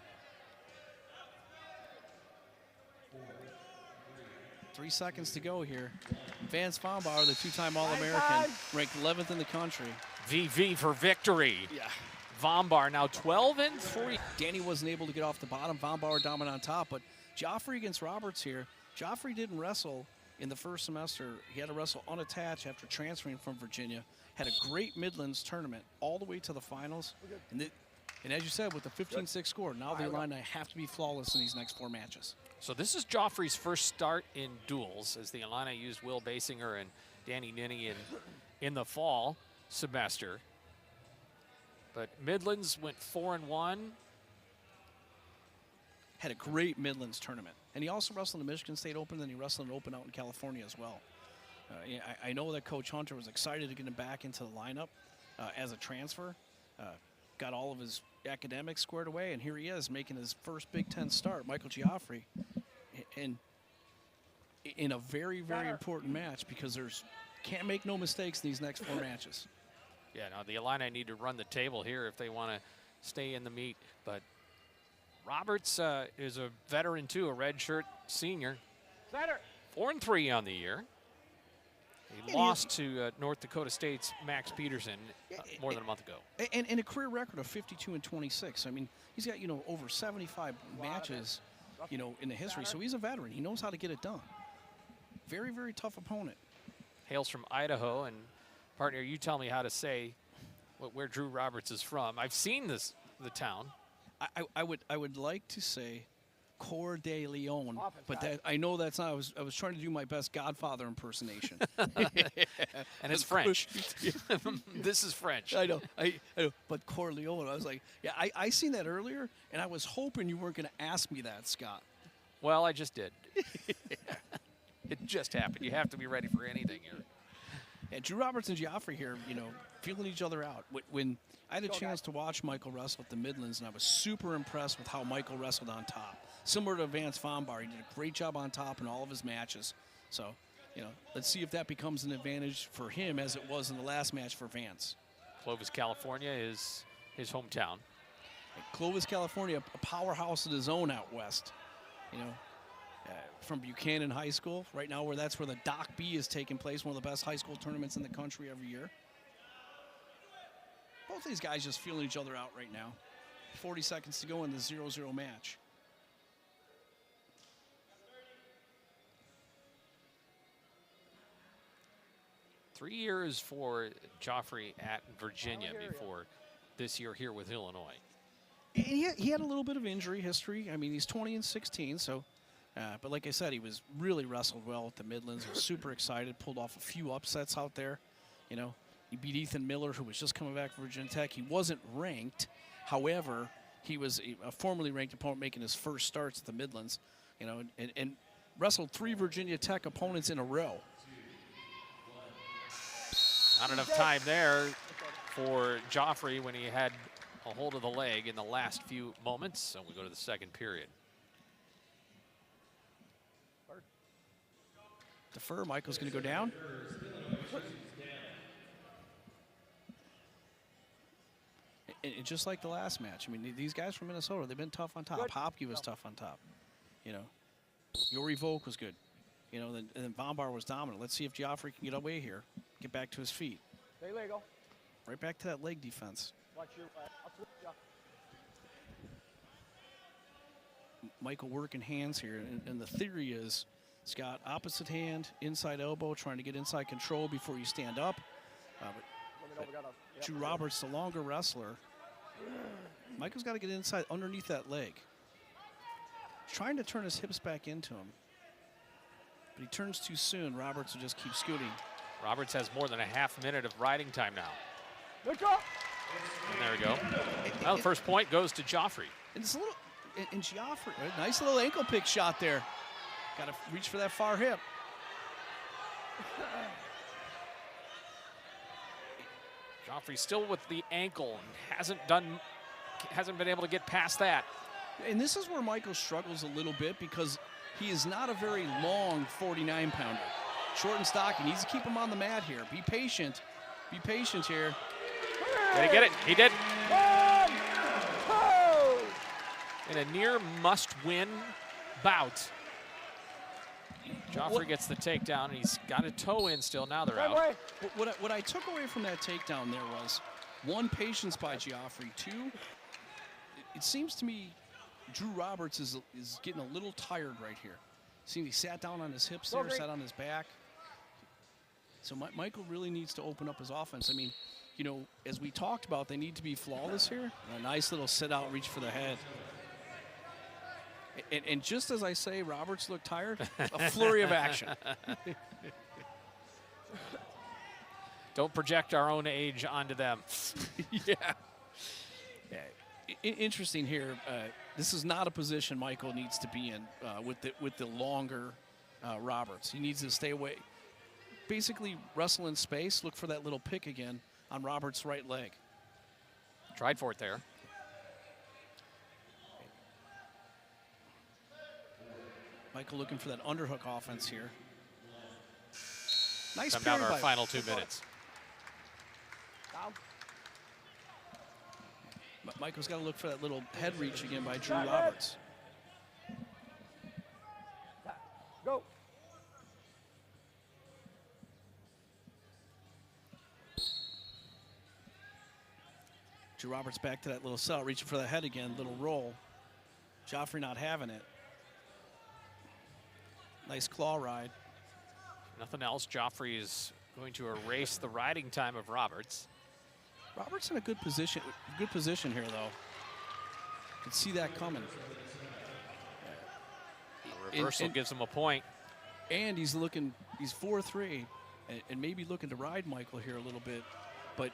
3 seconds to go here. Vance Von Bar, the two-time All-American, ranked 11th in the country. VV for victory. Yeah. Von Bar now 12-3. Danny wasn't able to get off the bottom. Von Bar dominant on top, but Joffrey against Roberts here. Joffrey didn't wrestle in the first semester. He had to wrestle unattached after transferring from Virginia. Had a great Midlands tournament all the way to the finals. And as you said, with the 15-6 score, now the Illini have to be flawless in these next 4 matches. So this is Joffrey's first start in duels, as the Illini used Will Basinger and Danny Ninny in the fall semester. But Midlands went 4-1. Had a great Midlands tournament. And he also wrestled in the Michigan State Open, and he wrestled an Open out in California as well. I know that Coach Hunter was excited to get him back into the lineup as a transfer. Got all of his academics squared away, and here he is making his first Big Ten start, Michael Joffrey, and in a very, very important match, because can't make no mistakes in these next 4 matches. Yeah, now the Illini need to run the table here if they want to stay in the meet. But Roberts is a veteran too, a redshirt senior. Center. 4-3 on the year. He lost to North Dakota State's Max Peterson more than a month ago. And a career record of 52-26. I mean, he's got, over 75 matches, in the history. So he's a veteran. He knows how to get it done. Very, very tough opponent. Hails from Idaho, and partner, you tell me how to say where Drew Roberts is from. I've seen the town. I would like to say Coeur de Leon, but I know that's not. I was trying to do my best Godfather impersonation. And it's French. This is French. I know. I know. But Coeur Leon, I was like, yeah, I seen that earlier, and I was hoping you weren't going to ask me that, Scott. Well, I just did. It just happened. You have to be ready for anything here. Yeah, Drew Roberts and Joffrey here, feeling each other out. When I had a chance to watch Michael wrestle at the Midlands, and I was super impressed with how Michael wrestled on top. Similar to Vance Von Bar, he did a great job on top in all of his matches. So, let's see if that becomes an advantage for him as it was in the last match for Vance. Clovis, California is his hometown. Clovis, California, a powerhouse of his own out west. From Buchanan High School, right now that's where the Doc B is taking place, one of the best high school tournaments in the country every year. Both these guys just feeling each other out right now. 40 seconds to go in the 0-0 match. Three years for Joffrey at Virginia before this year here with Illinois. And he had a little bit of injury history. I mean, he's 20-16, so... but like I said, he was really wrestled well at the Midlands. He was super excited, pulled off a few upsets out there. He beat Ethan Miller, who was just coming back from Virginia Tech. He wasn't ranked. However, he was a formerly ranked opponent making his first starts at the Midlands, and wrestled 3 Virginia Tech opponents in a row. Not enough time there for Joffrey when he had a hold of the leg in the last few moments. So we go to the second period. Defer. Michael's going to go down. And just like the last match, I mean, these guys from Minnesota, they've been tough on top. Hopke was tough on top. Yori Volk was good. And then Von Bar was dominant. Let's see if Joffrey can get away here, get back to his feet. Stay legal. Right back to that leg defense. Watch your Michael working hands here, and the theory is, Scott, opposite hand, inside elbow, trying to get inside control before you stand up. But Drew Roberts, the longer wrestler. Michael's got to get inside underneath that leg. Trying to turn his hips back into him. But he turns too soon. Roberts will just keep scooting. Roberts has more than a half minute of riding time now. Look up. And there we go. Well, the first point goes to Joffrey. And it's a little, and Geoffrey, a nice little ankle pick shot there. Got to reach for that far hip. Joffrey still with the ankle and hasn't been able to get past that. And this is where Michael struggles a little bit because he is not a very long 49-pounder. Short and stocky. He needs to keep him on the mat here. Be patient. Be patient here. Did he get it? He did. 1, 2. In a near must-win bout. Joffrey gets the takedown. He's got a toe in still. Now they're out. What I took away from that takedown there was, one, patience by Geoffrey. Two, it seems to me Drew Roberts is getting a little tired right here. See, he sat down on his hips there, sat on his back. So Michael really needs to open up his offense. I mean, you know, as we talked about, they need to be flawless here. A nice little sit-out, reach for the head. And just as I say, Roberts looked tired, a flurry of action. Don't project our own age onto them. Yeah. Interesting here. This is not a position Michael needs to be in with the longer Roberts. He needs to stay away. Basically, wrestle in space. Look for that little pick again on Roberts' right leg. Tried for it there. Michael looking for that underhook offense here. Nice Come down to our by final 2 minutes. Down. Michael's got to look for that little head reach again by Drew Roberts. Go. Drew Roberts back to that little cell, reaching for the head again, little roll. Joffrey not having it. Nice claw ride. Nothing else. Joffrey is going to erase the riding time of Roberts. Roberts in a good position here, though. Could see that coming. A reversal gives him a point. And he's 4-3, and maybe looking to ride Michael here a little bit. But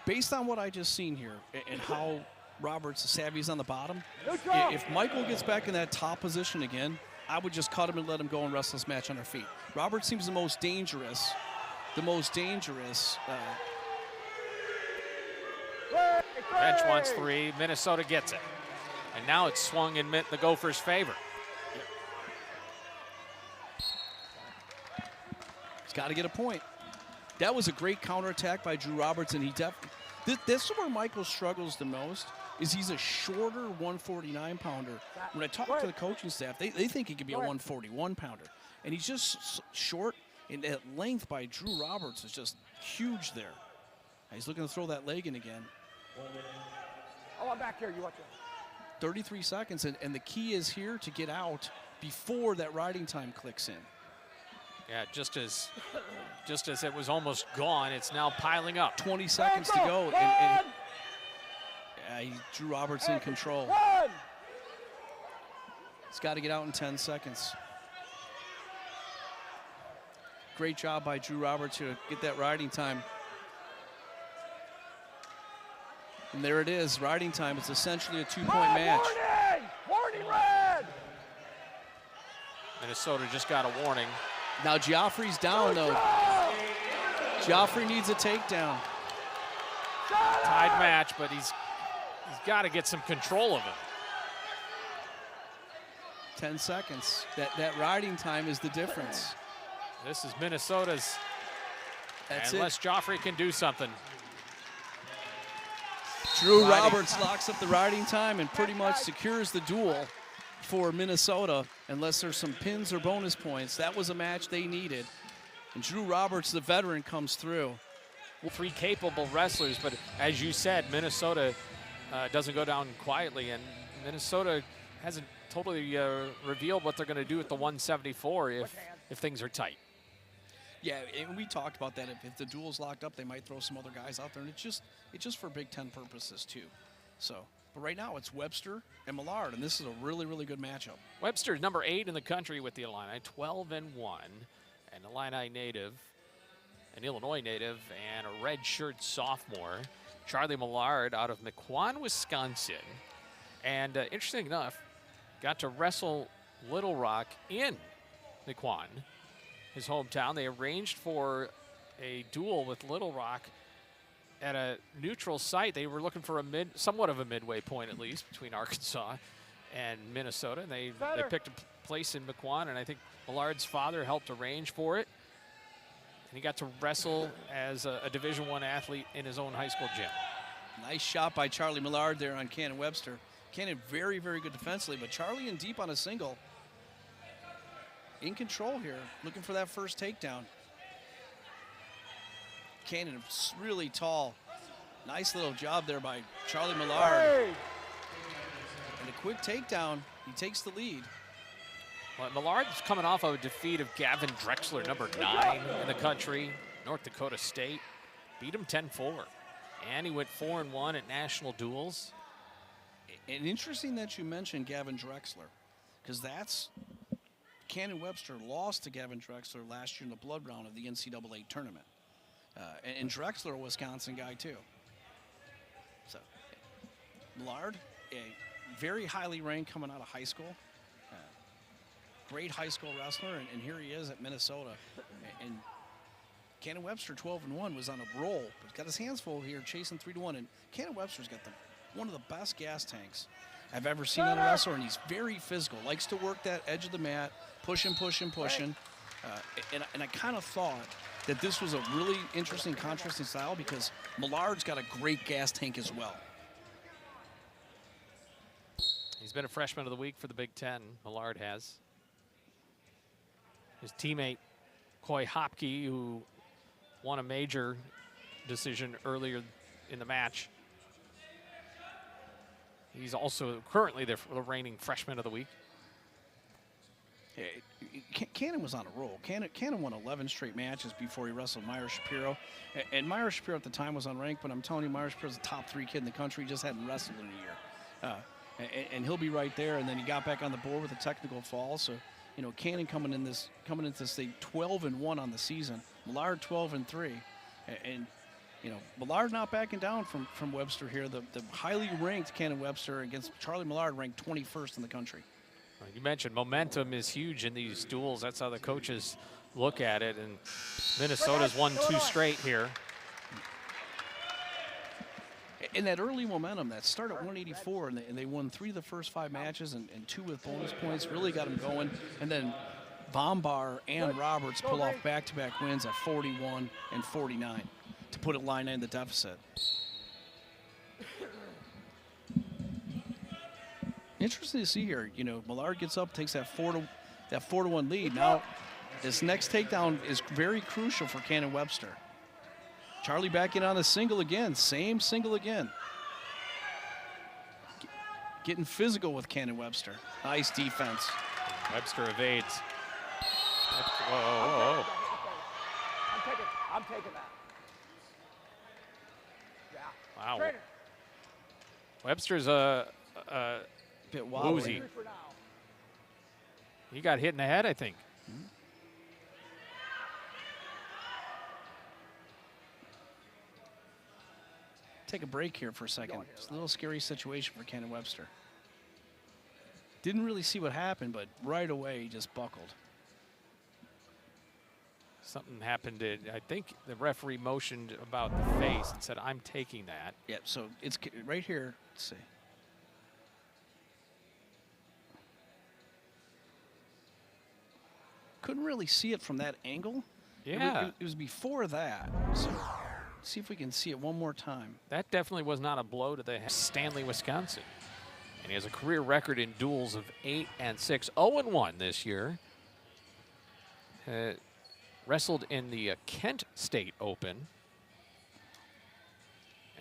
based on what I just seen here and how Roberts is savvy is on the bottom, if Michael gets back in that top position again, I would just cut him and let him go and wrestle this match on our feet. Roberts seems the most dangerous. Bench wants 3. Minnesota gets it. And now it's swung in the Gophers' favor. He's got to get a point. That was a great counterattack by Drew Roberts, and he definitely. This is where Michael struggles the most. Is he's a shorter 149-pounder. When I talk to the coaching staff, they think he could be a 141-pounder. And he's just short, and that length by Drew Roberts is just huge there. He's looking to throw that leg in again. Oh, I'm back here. You watch it. 33 seconds, and the key is here to get out before that riding time clicks in. Yeah, just as it was almost gone, it's now piling up. 20 seconds to go. Drew Roberts in control. He's got to get out in 10 seconds. Great job by Drew Roberts to get that riding time. And there it is, riding time. It's essentially a 2-point match. Warning, red. Minnesota just got a warning. Now Geoffrey's down, though. Geoffrey needs a takedown. Tied match, but he's got to get some control of it. 10 seconds. That riding time is the difference. This is Minnesota's. Unless Joffrey can do something. Drew Roberts locks up the riding time and pretty much secures the duel for Minnesota, unless there's some pins or bonus points. That was a match they needed. And Drew Roberts, the veteran, comes through. 3 capable wrestlers, but as you said, Minnesota doesn't go down quietly, and Minnesota hasn't totally revealed what they're going to do at the 174 if things are tight. Yeah, and we talked about that. If the duel's locked up, they might throw some other guys out there, and it's just for Big Ten purposes too. So, but right now it's Webster and Millard, and this is a really, really good matchup. Webster's number 8 in the country with the Illini, 12-1, an Illini native, an Illinois native, and a redshirt sophomore, Charlie Millard out of Mequon, Wisconsin. And interesting enough, got to wrestle Little Rock in Mequon, his hometown. They arranged for a duel with Little Rock at a neutral site. They were looking for somewhat of a midway point, at least, between Arkansas and Minnesota. And they picked a place in Mequon, and I think Millard's father helped arrange for it. And he got to wrestle as a Division I athlete in his own high school gym. Nice shot by Charlie Millard there on Cannon Webster. Cannon very, very good defensively, but Charlie in deep on a single. In control here, looking for that first takedown. Cannon really tall. Nice little job there by Charlie Millard. Hey! And a quick takedown, he takes the lead. Well, Millard's coming off of a defeat of Gavin Drexler, number 9 in the country, North Dakota State. Beat him 10-4. And he went 4-1 at national duels. And interesting that you mentioned Gavin Drexler, because that's Cannon Webster lost to Gavin Drexler last year in the blood round of the NCAA tournament. And Drexler, a Wisconsin guy, too. So, Millard, a very highly ranked coming out of high school. Great high school wrestler, and here he is at Minnesota. And Cannon Webster, 12-1, was on a roll, but got his hands full here, chasing 3-1. And Cannon Webster's got one of the best gas tanks I've ever seen on a wrestler, and he's very physical. Likes to work that edge of the mat, pushing. And I kind of thought that this was a really interesting, contrasting style because Millard's got a great gas tank as well. He's been a freshman of the week for the Big Ten, Millard has. His teammate, Coy Hopke, who won a major decision earlier in the match. He's also currently the reigning freshman of the week. Cannon was on a roll. Cannon won 11 straight matches before he wrestled Meyer Shapiro. And Meyer Shapiro at the time was unranked, but I'm telling you, Meyer Shapiro's a top 3 kid in the country. He just hadn't wrestled in a year. And he'll be right there. And then he got back on the board with a technical fall. So, you know, Cannon coming into this thing 12-1 on the season. Millard 12-3. And you know, Millard not backing down from Webster here. The highly ranked Cannon Webster against Charlie Millard, ranked 21st in the country. You mentioned momentum is huge in these duels. That's how the coaches look at it. And Minnesota's won 2 straight here. And that early momentum, that start at 184, and they won 3 of the first 5 matches and 2 with bonus points, really got them going. And then Bombar and Roberts pull off back-to-back wins at 41 and 49 to put Illini in the deficit. Interesting to see here. You know, Millard gets up, takes that 4-1 lead. Now, this next takedown is very crucial for Cannon Webster. Charlie back in on a single again, same single again. Getting physical with Cannon Webster. Nice defense. Webster evades. Whoa. I'm taking that. Yeah. Wow. Webster's a bit wobbly. woozy. He got hit in the head, I think. Take a break here for a second. It's a little scary situation for Cannon Webster. Didn't really see what happened, but right away he just buckled. Something happened. I think the referee motioned about the face and said, "I'm taking that." Yeah, so it's right here. Let's see. Couldn't really see it from that angle. Yeah. It was before that. So see if we can see it one more time. That definitely was not a blow to the head. Stanley, Wisconsin. And he has a career record in duels of 8-6, 0-1 this year. Wrestled in the Kent State Open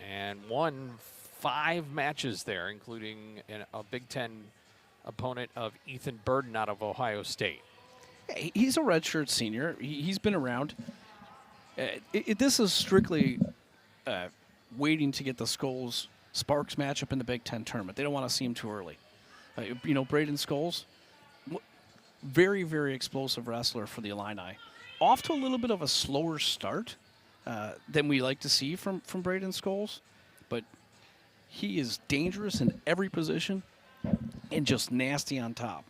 and won 5 matches there, including a Big Ten opponent of Ethan Burden out of Ohio State. He's a redshirt senior. He's been around. This is strictly waiting to get the Scholes-Sparks matchup in the Big Ten tournament. They don't want to see him too early. Braden Scholes, very, very explosive wrestler for the Illini. Off to a little bit of a slower start than we like to see from Braden Scholes, but he is dangerous in every position and just nasty on top.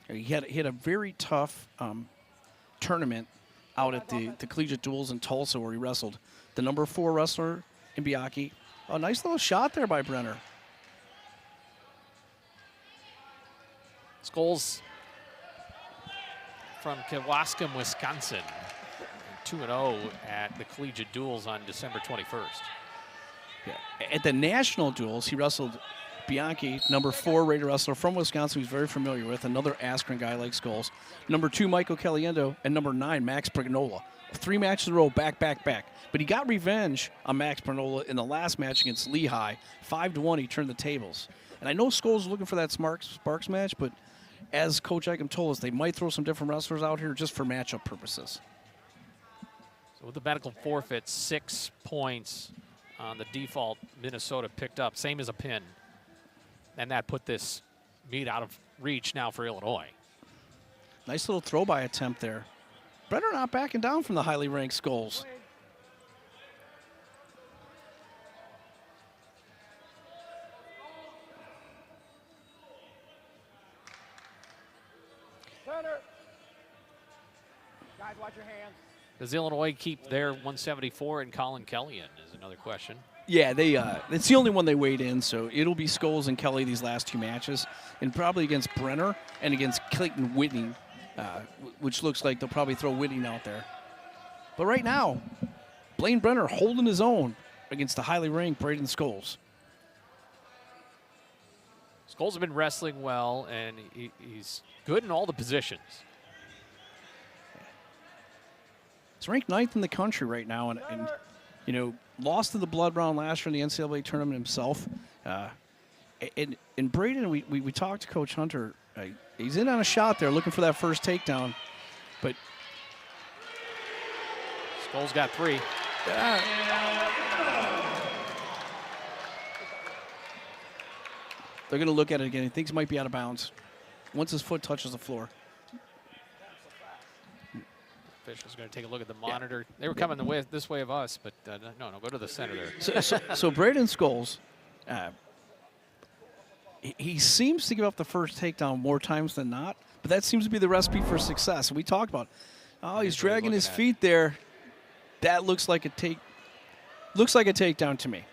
He had a very tough tournament out at the collegiate duels in Tulsa where he wrestled the number 4 wrestler in Bianchi. A nice little shot there by Brenner. Scholes from Kewaskum, Wisconsin, 2-0 at the collegiate duels on December 21st. Yeah. At the national duels, he wrestled Bianchi, number 4 rated wrestler from Wisconsin, he's very familiar with, another Akron guy like Scholes. Number 2, Michael Caliendo, and number 9, Max Brignola. 3 matches in a row, back. But he got revenge on Max Brignola in the last match against Lehigh. 5-1, he turned the tables. And I know Scholes is looking for that Sparks match, but as Coach Eicham told us, they might throw some different wrestlers out here just for matchup purposes. So with the medical forfeit, 6 points on the default Minnesota picked up, same as a pin. And that put this meet out of reach now for Illinois. Nice little throw-by attempt there. Brenner not backing down from the highly ranked Scholes. Center. Guys, watch your hands. Does Illinois keep their 174 and Colin Kelly in is another question. Yeah, it's the only one they weighed in, so it'll be Scholes and Kelly these last 2 matches, and probably against Brenner and against Clayton Whitney, which looks like they'll probably throw Whitney out there. But right now, Blaine Brenner holding his own against the highly ranked Braden Scholes. Scholes has been wrestling well, and he's good in all the positions. He's ranked 9th in the country right now, and lost in the blood round last year in the NCAA tournament himself. And Braden, we talked to Coach Hunter. He's in on a shot there, looking for that first takedown. But Scholes got 3. They're going to look at it again. He thinks he might be out of bounds once his foot touches the floor. Official's going to take a look at the monitor. They were coming this way of us, but no, go to the center there. So Braden Scholes, he seems to give up the first takedown more times than not, but that seems to be the recipe for success. We talked about, he's dragging his feet there. That looks like a takedown to me.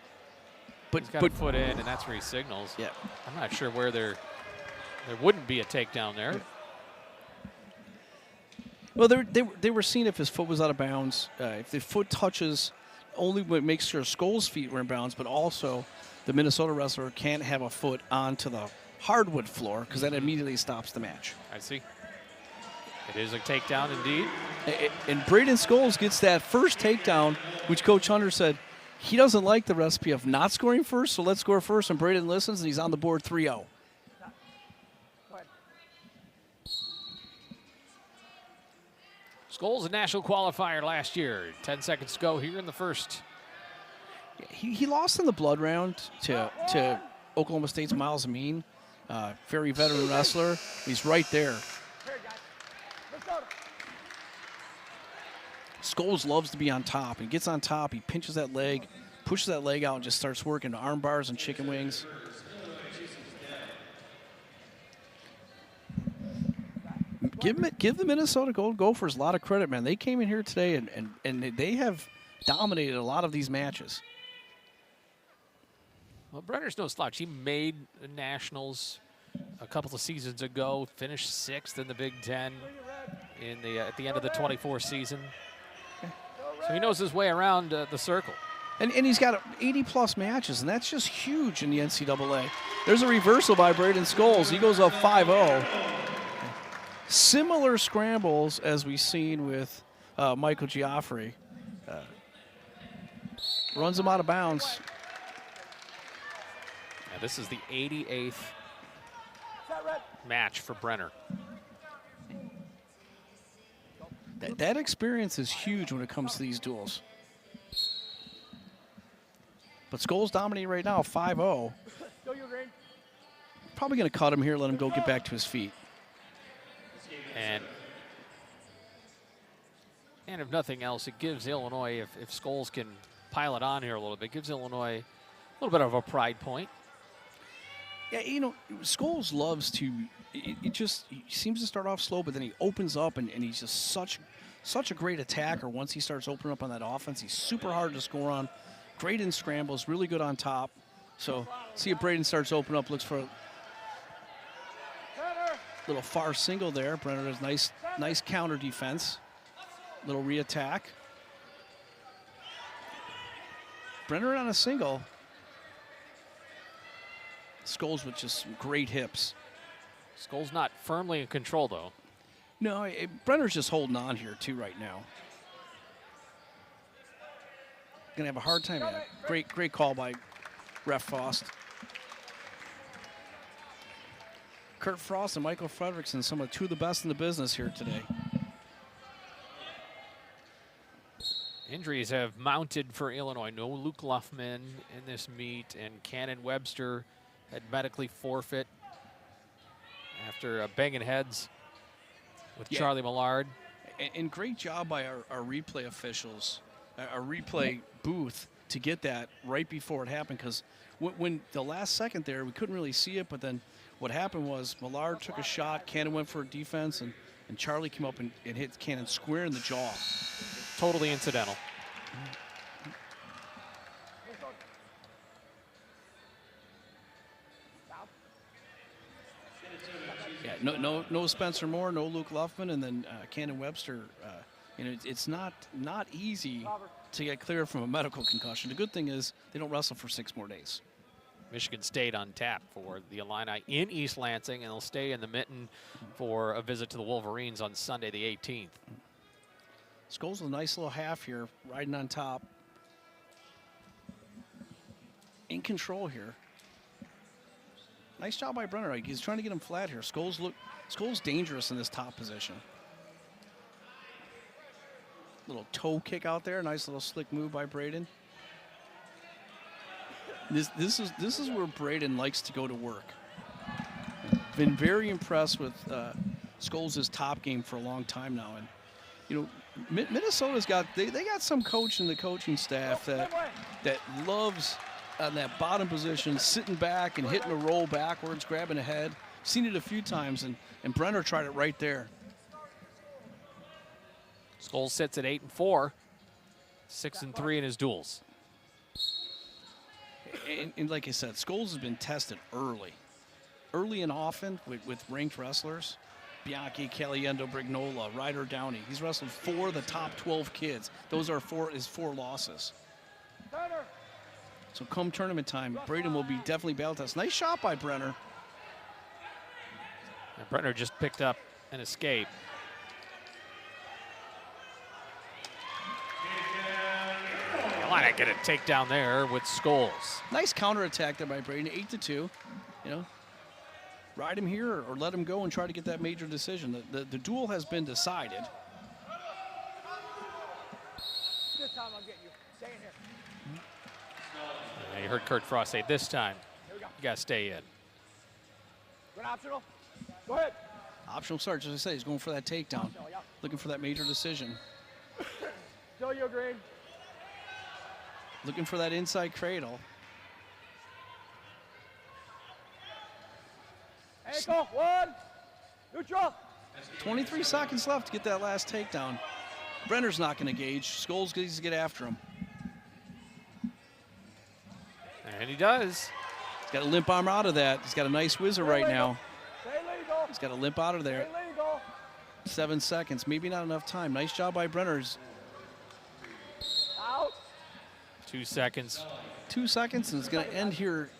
But he's got a foot in, and that's where he signals. Yeah, I'm not sure where there wouldn't be a takedown there. Well, they were seeing if his foot was out of bounds. If the foot touches, only what makes sure Scholes' feet were in bounds, but also the Minnesota wrestler can't have a foot onto the hardwood floor because that immediately stops the match. I see. It is a takedown indeed. And Braden Scholes gets that first takedown, which Coach Hunter said he doesn't like the recipe of not scoring first, so let's score first. And Braden listens, and he's on the board 3-0. Scholes, a national qualifier last year. 10 seconds to go here in the first. He lost in the blood round to Oklahoma State's Miles Amin, very veteran wrestler. He's right there. Scholes loves to be on top. He gets on top. He pinches that leg, pushes that leg out, and just starts working arm bars and chicken wings. Give the Minnesota Gophers a lot of credit, man. They came in here today and they have dominated a lot of these matches. Well, Brenner's no slouch. He made the Nationals a couple of seasons ago, finished 6th in the Big Ten at the end of the 24 season. So he knows his way around the circle. And he's got 80-plus matches, and that's just huge in the NCAA. There's a reversal by Braden Scholes. He goes up 5-0. Similar scrambles as we've seen with Michael Giaffre. Runs him out of bounds. Now, this is the 88th match for Brenner. That experience is huge when it comes to these duels. But Scholes dominating right now, 5-0. Probably going to cut him here, let him go get back to his feet. And if nothing else, it gives Illinois, if Scholes can pile it on here a little bit, gives Illinois a little bit of a pride point. Yeah, you know, Scholes loves to, it just he seems to start off slow, but then he opens up, and he's just such a great attacker. Once he starts opening up on that offense, he's super hard to score on. Great in scrambles, really good on top. So see if Braden starts opening up, looks for a little far single there. Brenner does nice counter defense. Little re-attack. Brenner on a single. Scholes with just some great hips. Scholes not firmly in control, though. No, Brenner's just holding on here, too, right now. Going to have a hard time. Yeah. Great call by Ref Faust. Kurt Frost and Michael Fredrickson, two of the best in the business here today. Injuries have mounted for Illinois. No Luke Luffman in this meet, and Cannon Webster had medically forfeit after banging heads with Charlie Millard. And great job by our replay officials, our replay booth, to get that right before it happened, because when the last second there, we couldn't really see it, but then what happened was Millard took a shot, Cannon went for a defense, and Charlie came up and hit Cannon square in the jaw. Totally incidental. Yeah, no Spencer Moore, no Luke Luffman, and then Cannon Webster. It's not easy to get clear from a medical concussion. The good thing is they don't wrestle for 6 more days. Michigan State on tap for the Illini in East Lansing, and they'll stay in the Mitten for a visit to the Wolverines on Sunday the 18th. Scholes with a nice little half here, riding on top. In control here. Nice job by Brenner. He's trying to get him flat here. Scholes dangerous in this top position. Little toe kick out there. Nice little slick move by Braden. This is where Braden likes to go to work. Been very impressed with Scholes' top game for a long time now, and Minnesota's got they got some coach in the coaching staff that loves on that bottom position, sitting back and hitting a roll backwards, grabbing a head. Seen it a few times, and Brenner tried it right there. Scholes sits at 8-4, 6-3 in his duels. And like I said, Scholes has been tested early and often with ranked wrestlers. Bianchi, Caliendo, Brignola, Ryder Downey. He's wrestled 4 of the top 12 kids. Those are his 4 losses. So come tournament time, Braden will be definitely battle tested. Nice shot by Brenner. And Brenner just picked up an escape. Illini get a takedown there with Scholes. Nice counterattack there by Braden, 8-2. Ride him here or let him go and try to get that major decision. The duel has been decided. This time I'll get you. Stay in here. You heard Kurt Frost say this time, you got to stay in. Good optional. Go ahead. Optional start, as I say, he's going for that takedown. Looking for that major decision. Still you, Green. Looking for that inside cradle. Ankle, 1. Neutral. 23 seconds left to get that last takedown. Brenner's not going to gauge. Scholes needs to get after him. And he does. He's got a limp arm out of that. He's got a nice whizzer right now. Stay legal. He's got a limp out of there. Stay legal. 7 seconds, maybe not enough time. Nice job by Brenner's. Out. 2 seconds. 2 seconds, and it's going to end here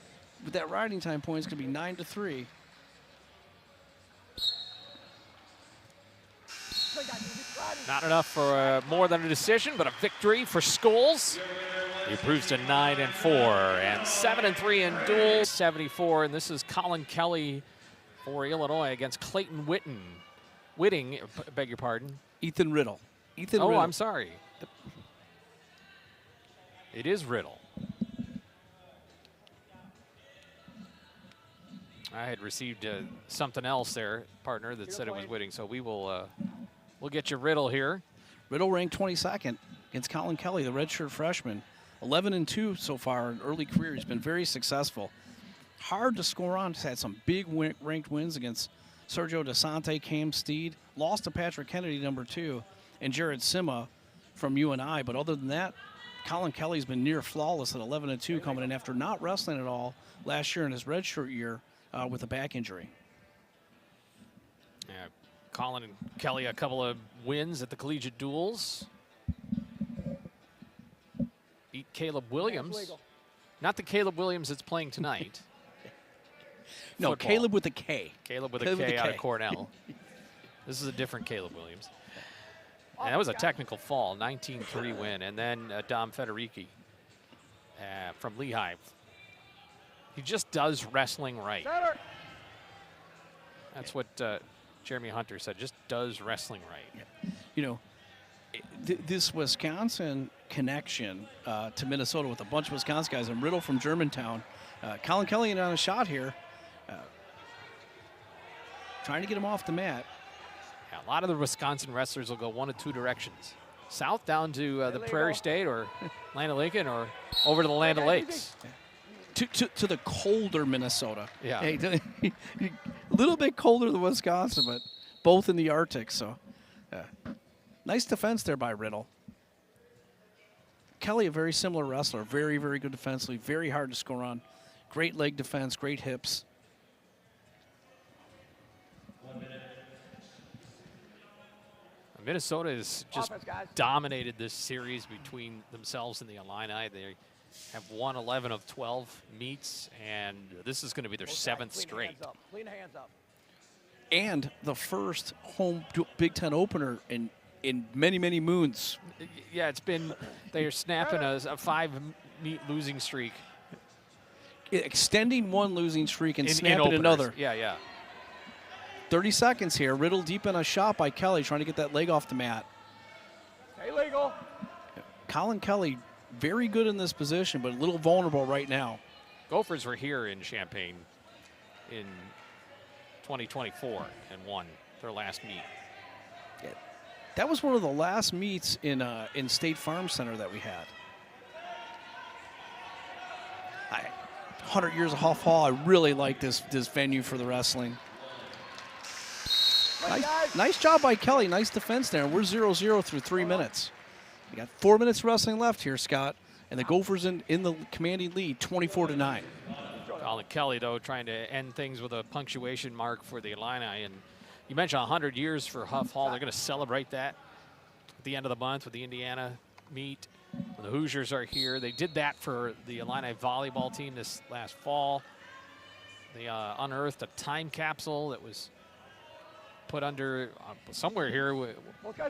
with that riding time point. It's going to be 9-3. Not enough for more than a decision, but a victory for Scholes. He improves to 9-4 and 7-3 in duels. 74, and this is Colin Kelly for Illinois against Clayton Whitting, beg your pardon. Ethan Riddle. Ethan Oh, Riddle. I'm sorry. It is Riddle. I had received something else there, partner, that said it was Whitting. So we'll get you Riddle here. Riddle ranked 22nd against Colin Kelly, the redshirt freshman. 11-2 so far in early career. He's been very successful. Hard to score on. He's had some big ranked wins against Sergio DeSante, Cam Steed. Lost to Patrick Kennedy, number 2, and Jared Sima from UNI. But other than that, Colin Kelly's been near flawless at 11-2, coming in after not wrestling at all last year in his redshirt year with a back injury. Yeah, Colin and Kelly, a couple of wins at the collegiate duels. Beat Caleb Williams. Not the Caleb Williams that's playing tonight. No, Football. Caleb with a K. Caleb with a K out of Cornell. This is a different Caleb Williams. And that was a technical fall, 19-3 win. And then Dom Federici from Lehigh. He just does wrestling right. That's what Jeremy Hunter said, just does wrestling right. Yeah. You know, this Wisconsin connection to Minnesota with a bunch of Wisconsin guys, and Riddle from Germantown. Colin Kelly in on a shot here. Trying to get him off the mat. Yeah, a lot of the Wisconsin wrestlers will go one of two directions. South down to the Prairie State or Land of Lincoln, or over to the Land of Lakes. To the colder Minnesota. Yeah. Hey, a little bit colder than Wisconsin, but both in the Arctic. So, nice defense there by Riddle. Kelly, a very similar wrestler. Very, very good defensively. Very hard to score on. Great leg defense, great hips. Minnesota has just dominated this series between themselves and the Illini. They have won 11 of 12 meets, and this is going to be their 7th straight. Clean hands up. And the first home Big Ten opener in many, many moons. Yeah, it's been, they are snapping a 5-meet losing streak. Extending one losing streak and snapping openers. another. Yeah, yeah. 30 seconds here. Riddle deep in a shot by Kelly, trying to get that leg off the mat. Stay legal. Colin Kelly, very good in this position, but a little vulnerable right now. Gophers were here in Champaign in 2024 and won their last meet. Yeah. That was one of the last meets in State Farm Center that we had. 100 years of Huff Hall. I really like this venue for the wrestling. Nice job by Kelly. Nice defense there. We're 0-0 through 3 minutes. We got 4 minutes wrestling left here, Scott. And the Gophers in the commanding lead, 24-9. Colin Kelly, though, trying to end things with a punctuation mark for the Illini. And you mentioned 100 years for Huff Hall. They're going to celebrate that at the end of the month with the Indiana meet. When the Hoosiers are here. They did that for the Illini volleyball team this last fall. They unearthed a time capsule that was put under somewhere here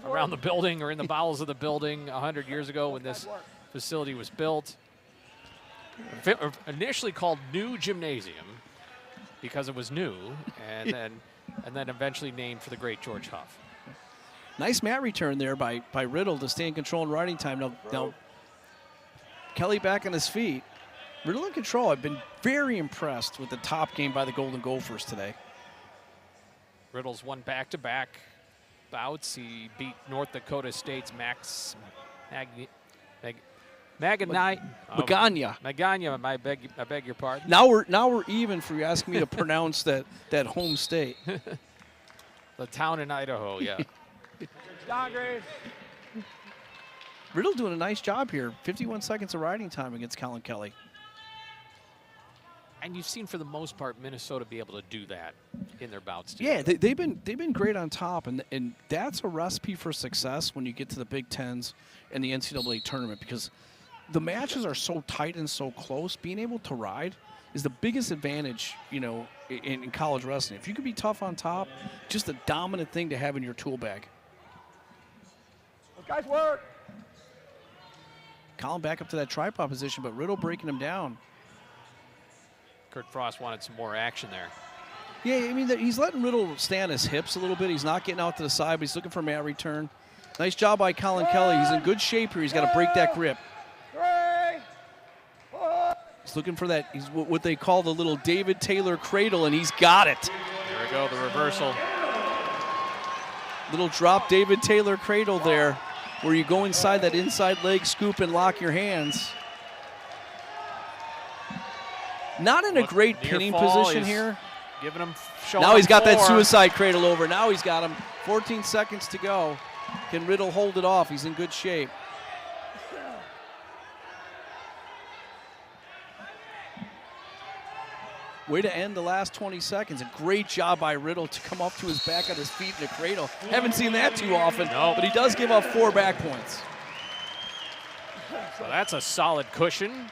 around the building or in the bowels of the building 100 years ago when this facility was built. Initially called New Gymnasium because it was new, and then eventually named for the great George Huff. Nice mat return there by Riddle to stay in control in riding time. Now Kelly back on his feet. Riddle in control. I've been very impressed with the top game by the Golden Gophers today. Riddle's won back-to-back bouts. He beat North Dakota State's Max Magana. I beg your pardon. Now we're even for you asking me to pronounce that home state. The town in Idaho, yeah. Riddle doing a nice job here. 51 seconds of riding time against Colin Kelly. And you've seen, for the most part, Minnesota be able to do that in their bouts too. Yeah, they've been great on top, and that's a recipe for success when you get to the Big Tens and the NCAA tournament, because the matches are so tight and so close. Being able to ride is the biggest advantage, in college wrestling. If you can be tough on top, just a dominant thing to have in your tool bag. Those guys work. Colin back up to that tripod position, but Riddle breaking him down. Kurt Frost wanted some more action there. Yeah, I mean, he's letting Riddle stay on his hips a little bit. He's not getting out to the side, but he's looking for a mat return. Nice job by Colin Kelly. He's in good shape here. He's got to break that grip. He's looking for that. He's what they call the little David Taylor cradle, and he's got it. There we go, the reversal. Little drop David Taylor cradle there, where you go inside that inside leg scoop and lock your hands. Not in a great pinning position here. Giving him now he's got that suicide cradle over. Now he's got him. 14 seconds to go. Can Riddle hold it off? He's in good shape. Way to end the last 20 seconds. A great job by Riddle to come up to his back on his feet in a cradle. Haven't seen that too often, no. But he does give up 4 back points. So that's a solid cushion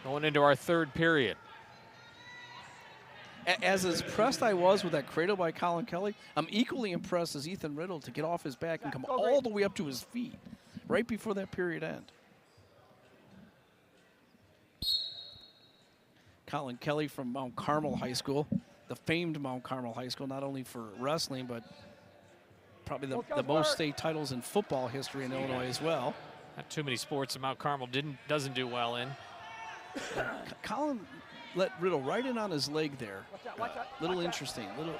going into our third period. As impressed I was with that cradle by Colin Kelly, I'm equally impressed as Ethan Riddle to get off his back and come all the way up to his feet right before that period end. Colin Kelly from Mount Carmel High School, the famed Mount Carmel High School, not only for wrestling, but probably the most state titles in football history in Illinois as well. Not too many sports that Mount Carmel doesn't do well in. Colin let Riddle right in on his leg there. Little interesting, little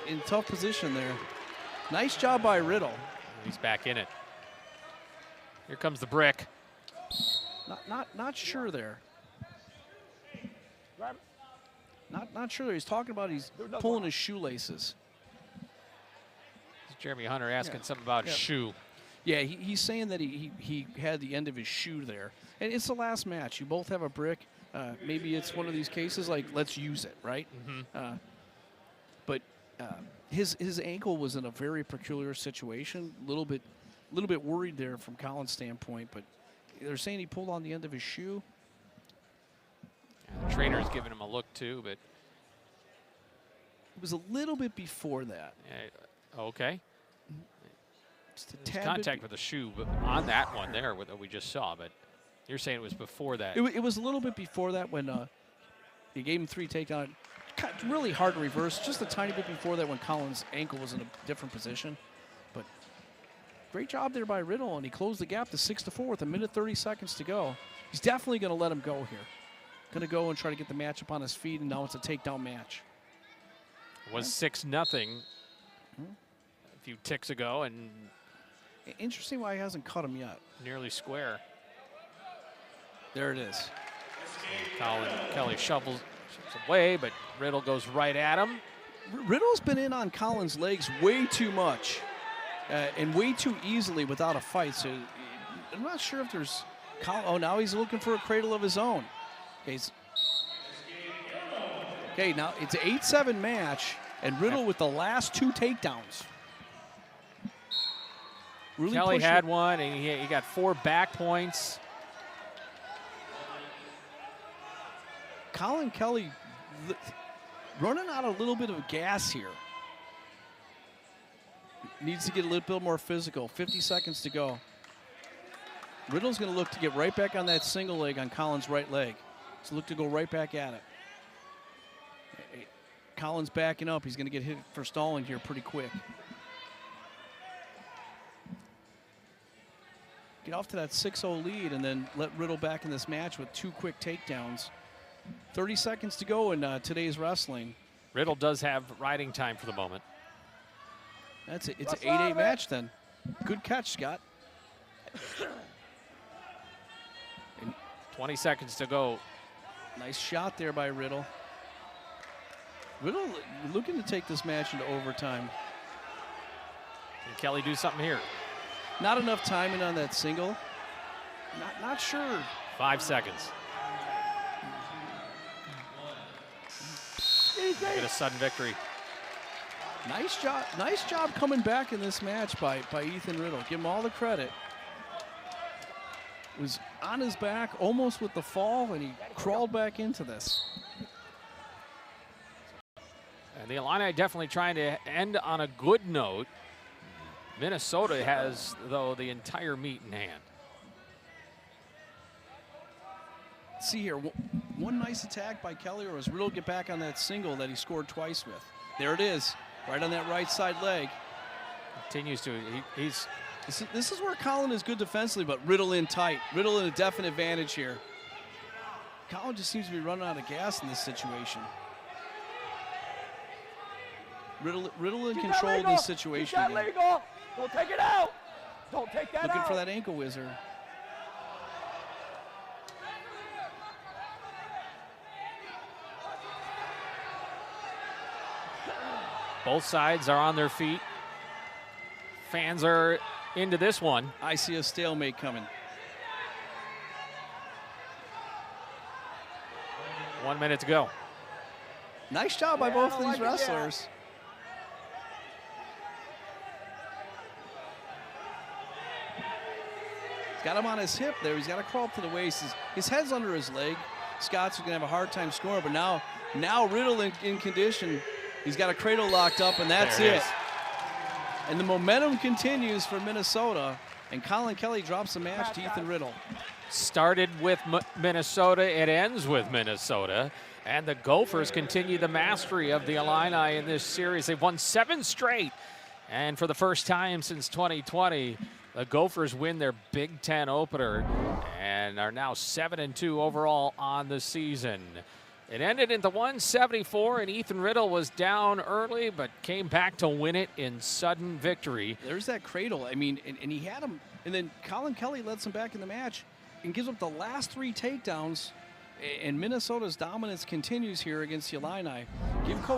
in tough position there. Nice job by Riddle. He's back in it. Here comes the brick. Not sure there. Not sure there. He's talking about he's pulling his shoelaces. Jeremy Hunter asking something about his shoe. Yeah, he's saying that he had the end of his shoe there. And it's the last match. You both have a brick. Maybe it's one of these cases like, let's use it, right? Mm-hmm. But his ankle was in a very peculiar situation. A little bit worried there from Colin's standpoint. But they're saying he pulled on the end of his shoe. The trainer's giving him a look too, but it was a little bit before that. Okay. There's contact with the shoe on that one there that we just saw, but you're saying it was before that. It was a little bit before that when he gave him 3 takedowns. Really hard to reverse. Just a tiny bit before that when Colin's ankle was in a different position. But great job there by Riddle, and he closed the gap to 6-4 with 1:30 seconds to go. He's definitely going to let him go here. Going to go and try to get the matchup on his feet, and now it's a takedown match. It was 6-0 a few ticks ago, and interesting why he hasn't cut him yet. Nearly square. There it is. Colin Kelly shovels away, but Riddle goes right at him. Riddle's been in on Colin's legs way too much and way too easily without a fight. So I'm not sure if there's oh, now he's looking for a cradle of his own. Okay, now it's an 8-7 match, and Riddle with the last 2 takedowns. Really Kelly had one, and he got 4 back points. Colin Kelly running out a little bit of gas here. Needs to get a little bit more physical. 50 seconds to go. Riddle's going to look to get right back on that single leg on Colin's right leg. So look to go right back at it. Colin's backing up. He's going to get hit for stalling here pretty quick. Get off to that 6-0 lead and then let Riddle back in this match with 2 quick takedowns. 30 seconds to go in today's wrestling. Riddle does have riding time for the moment. That's it. It's an 8-8 match then. Good catch, Scott. 20 seconds to go. Nice shot there by Riddle. Riddle looking to take this match into overtime. Can Kelly do something here? Not enough timing on that single. Not sure. 5 seconds. Get a sudden victory. Nice job coming back in this match by Ethan Riddle. Give him all the credit. Was on his back almost with the fall, and he crawled back into this. And the Illini definitely trying to end on a good note. Minnesota has, though, the entire meet in hand. See here, one nice attack by Kelly, or was Riddle get back on that single that he scored twice with. There it is, right on that right side leg. Continues to, he's This is where Colin is good defensively, but Riddle in tight. Riddle in a definite advantage here. Colin just seems to be running out of gas in this situation. Riddle in control in this situation. Keep that legal. Don't take it out. Don't take that out. Looking for that ankle whizzer. both sides are on their feet. Fans are into this one. I see a stalemate coming. 1 minute to go. Nice job by both of these wrestlers. He's got him on his hip there. He's got to crawl up to the waist. His head's under his leg. Scott's going to have a hard time scoring, but now Riddle in condition. He's got a cradle locked up, and that's it. And the momentum continues for Minnesota, and Colin Kelly drops the match to Ethan Riddle. Started with Minnesota, it ends with Minnesota. And the Gophers continue the mastery of the Illini in this series. They've won 7 straight. And for the first time since 2020, the Gophers win their Big Ten opener and are now 7-2 overall on the season. It ended in the 174, and Ethan Riddle was down early, but came back to win it in sudden victory. There's that cradle. I mean, and he had him. And then Colin Kelly lets him back in the match and gives up the last 3 takedowns. And Minnesota's dominance continues here against the Illini. Give Coach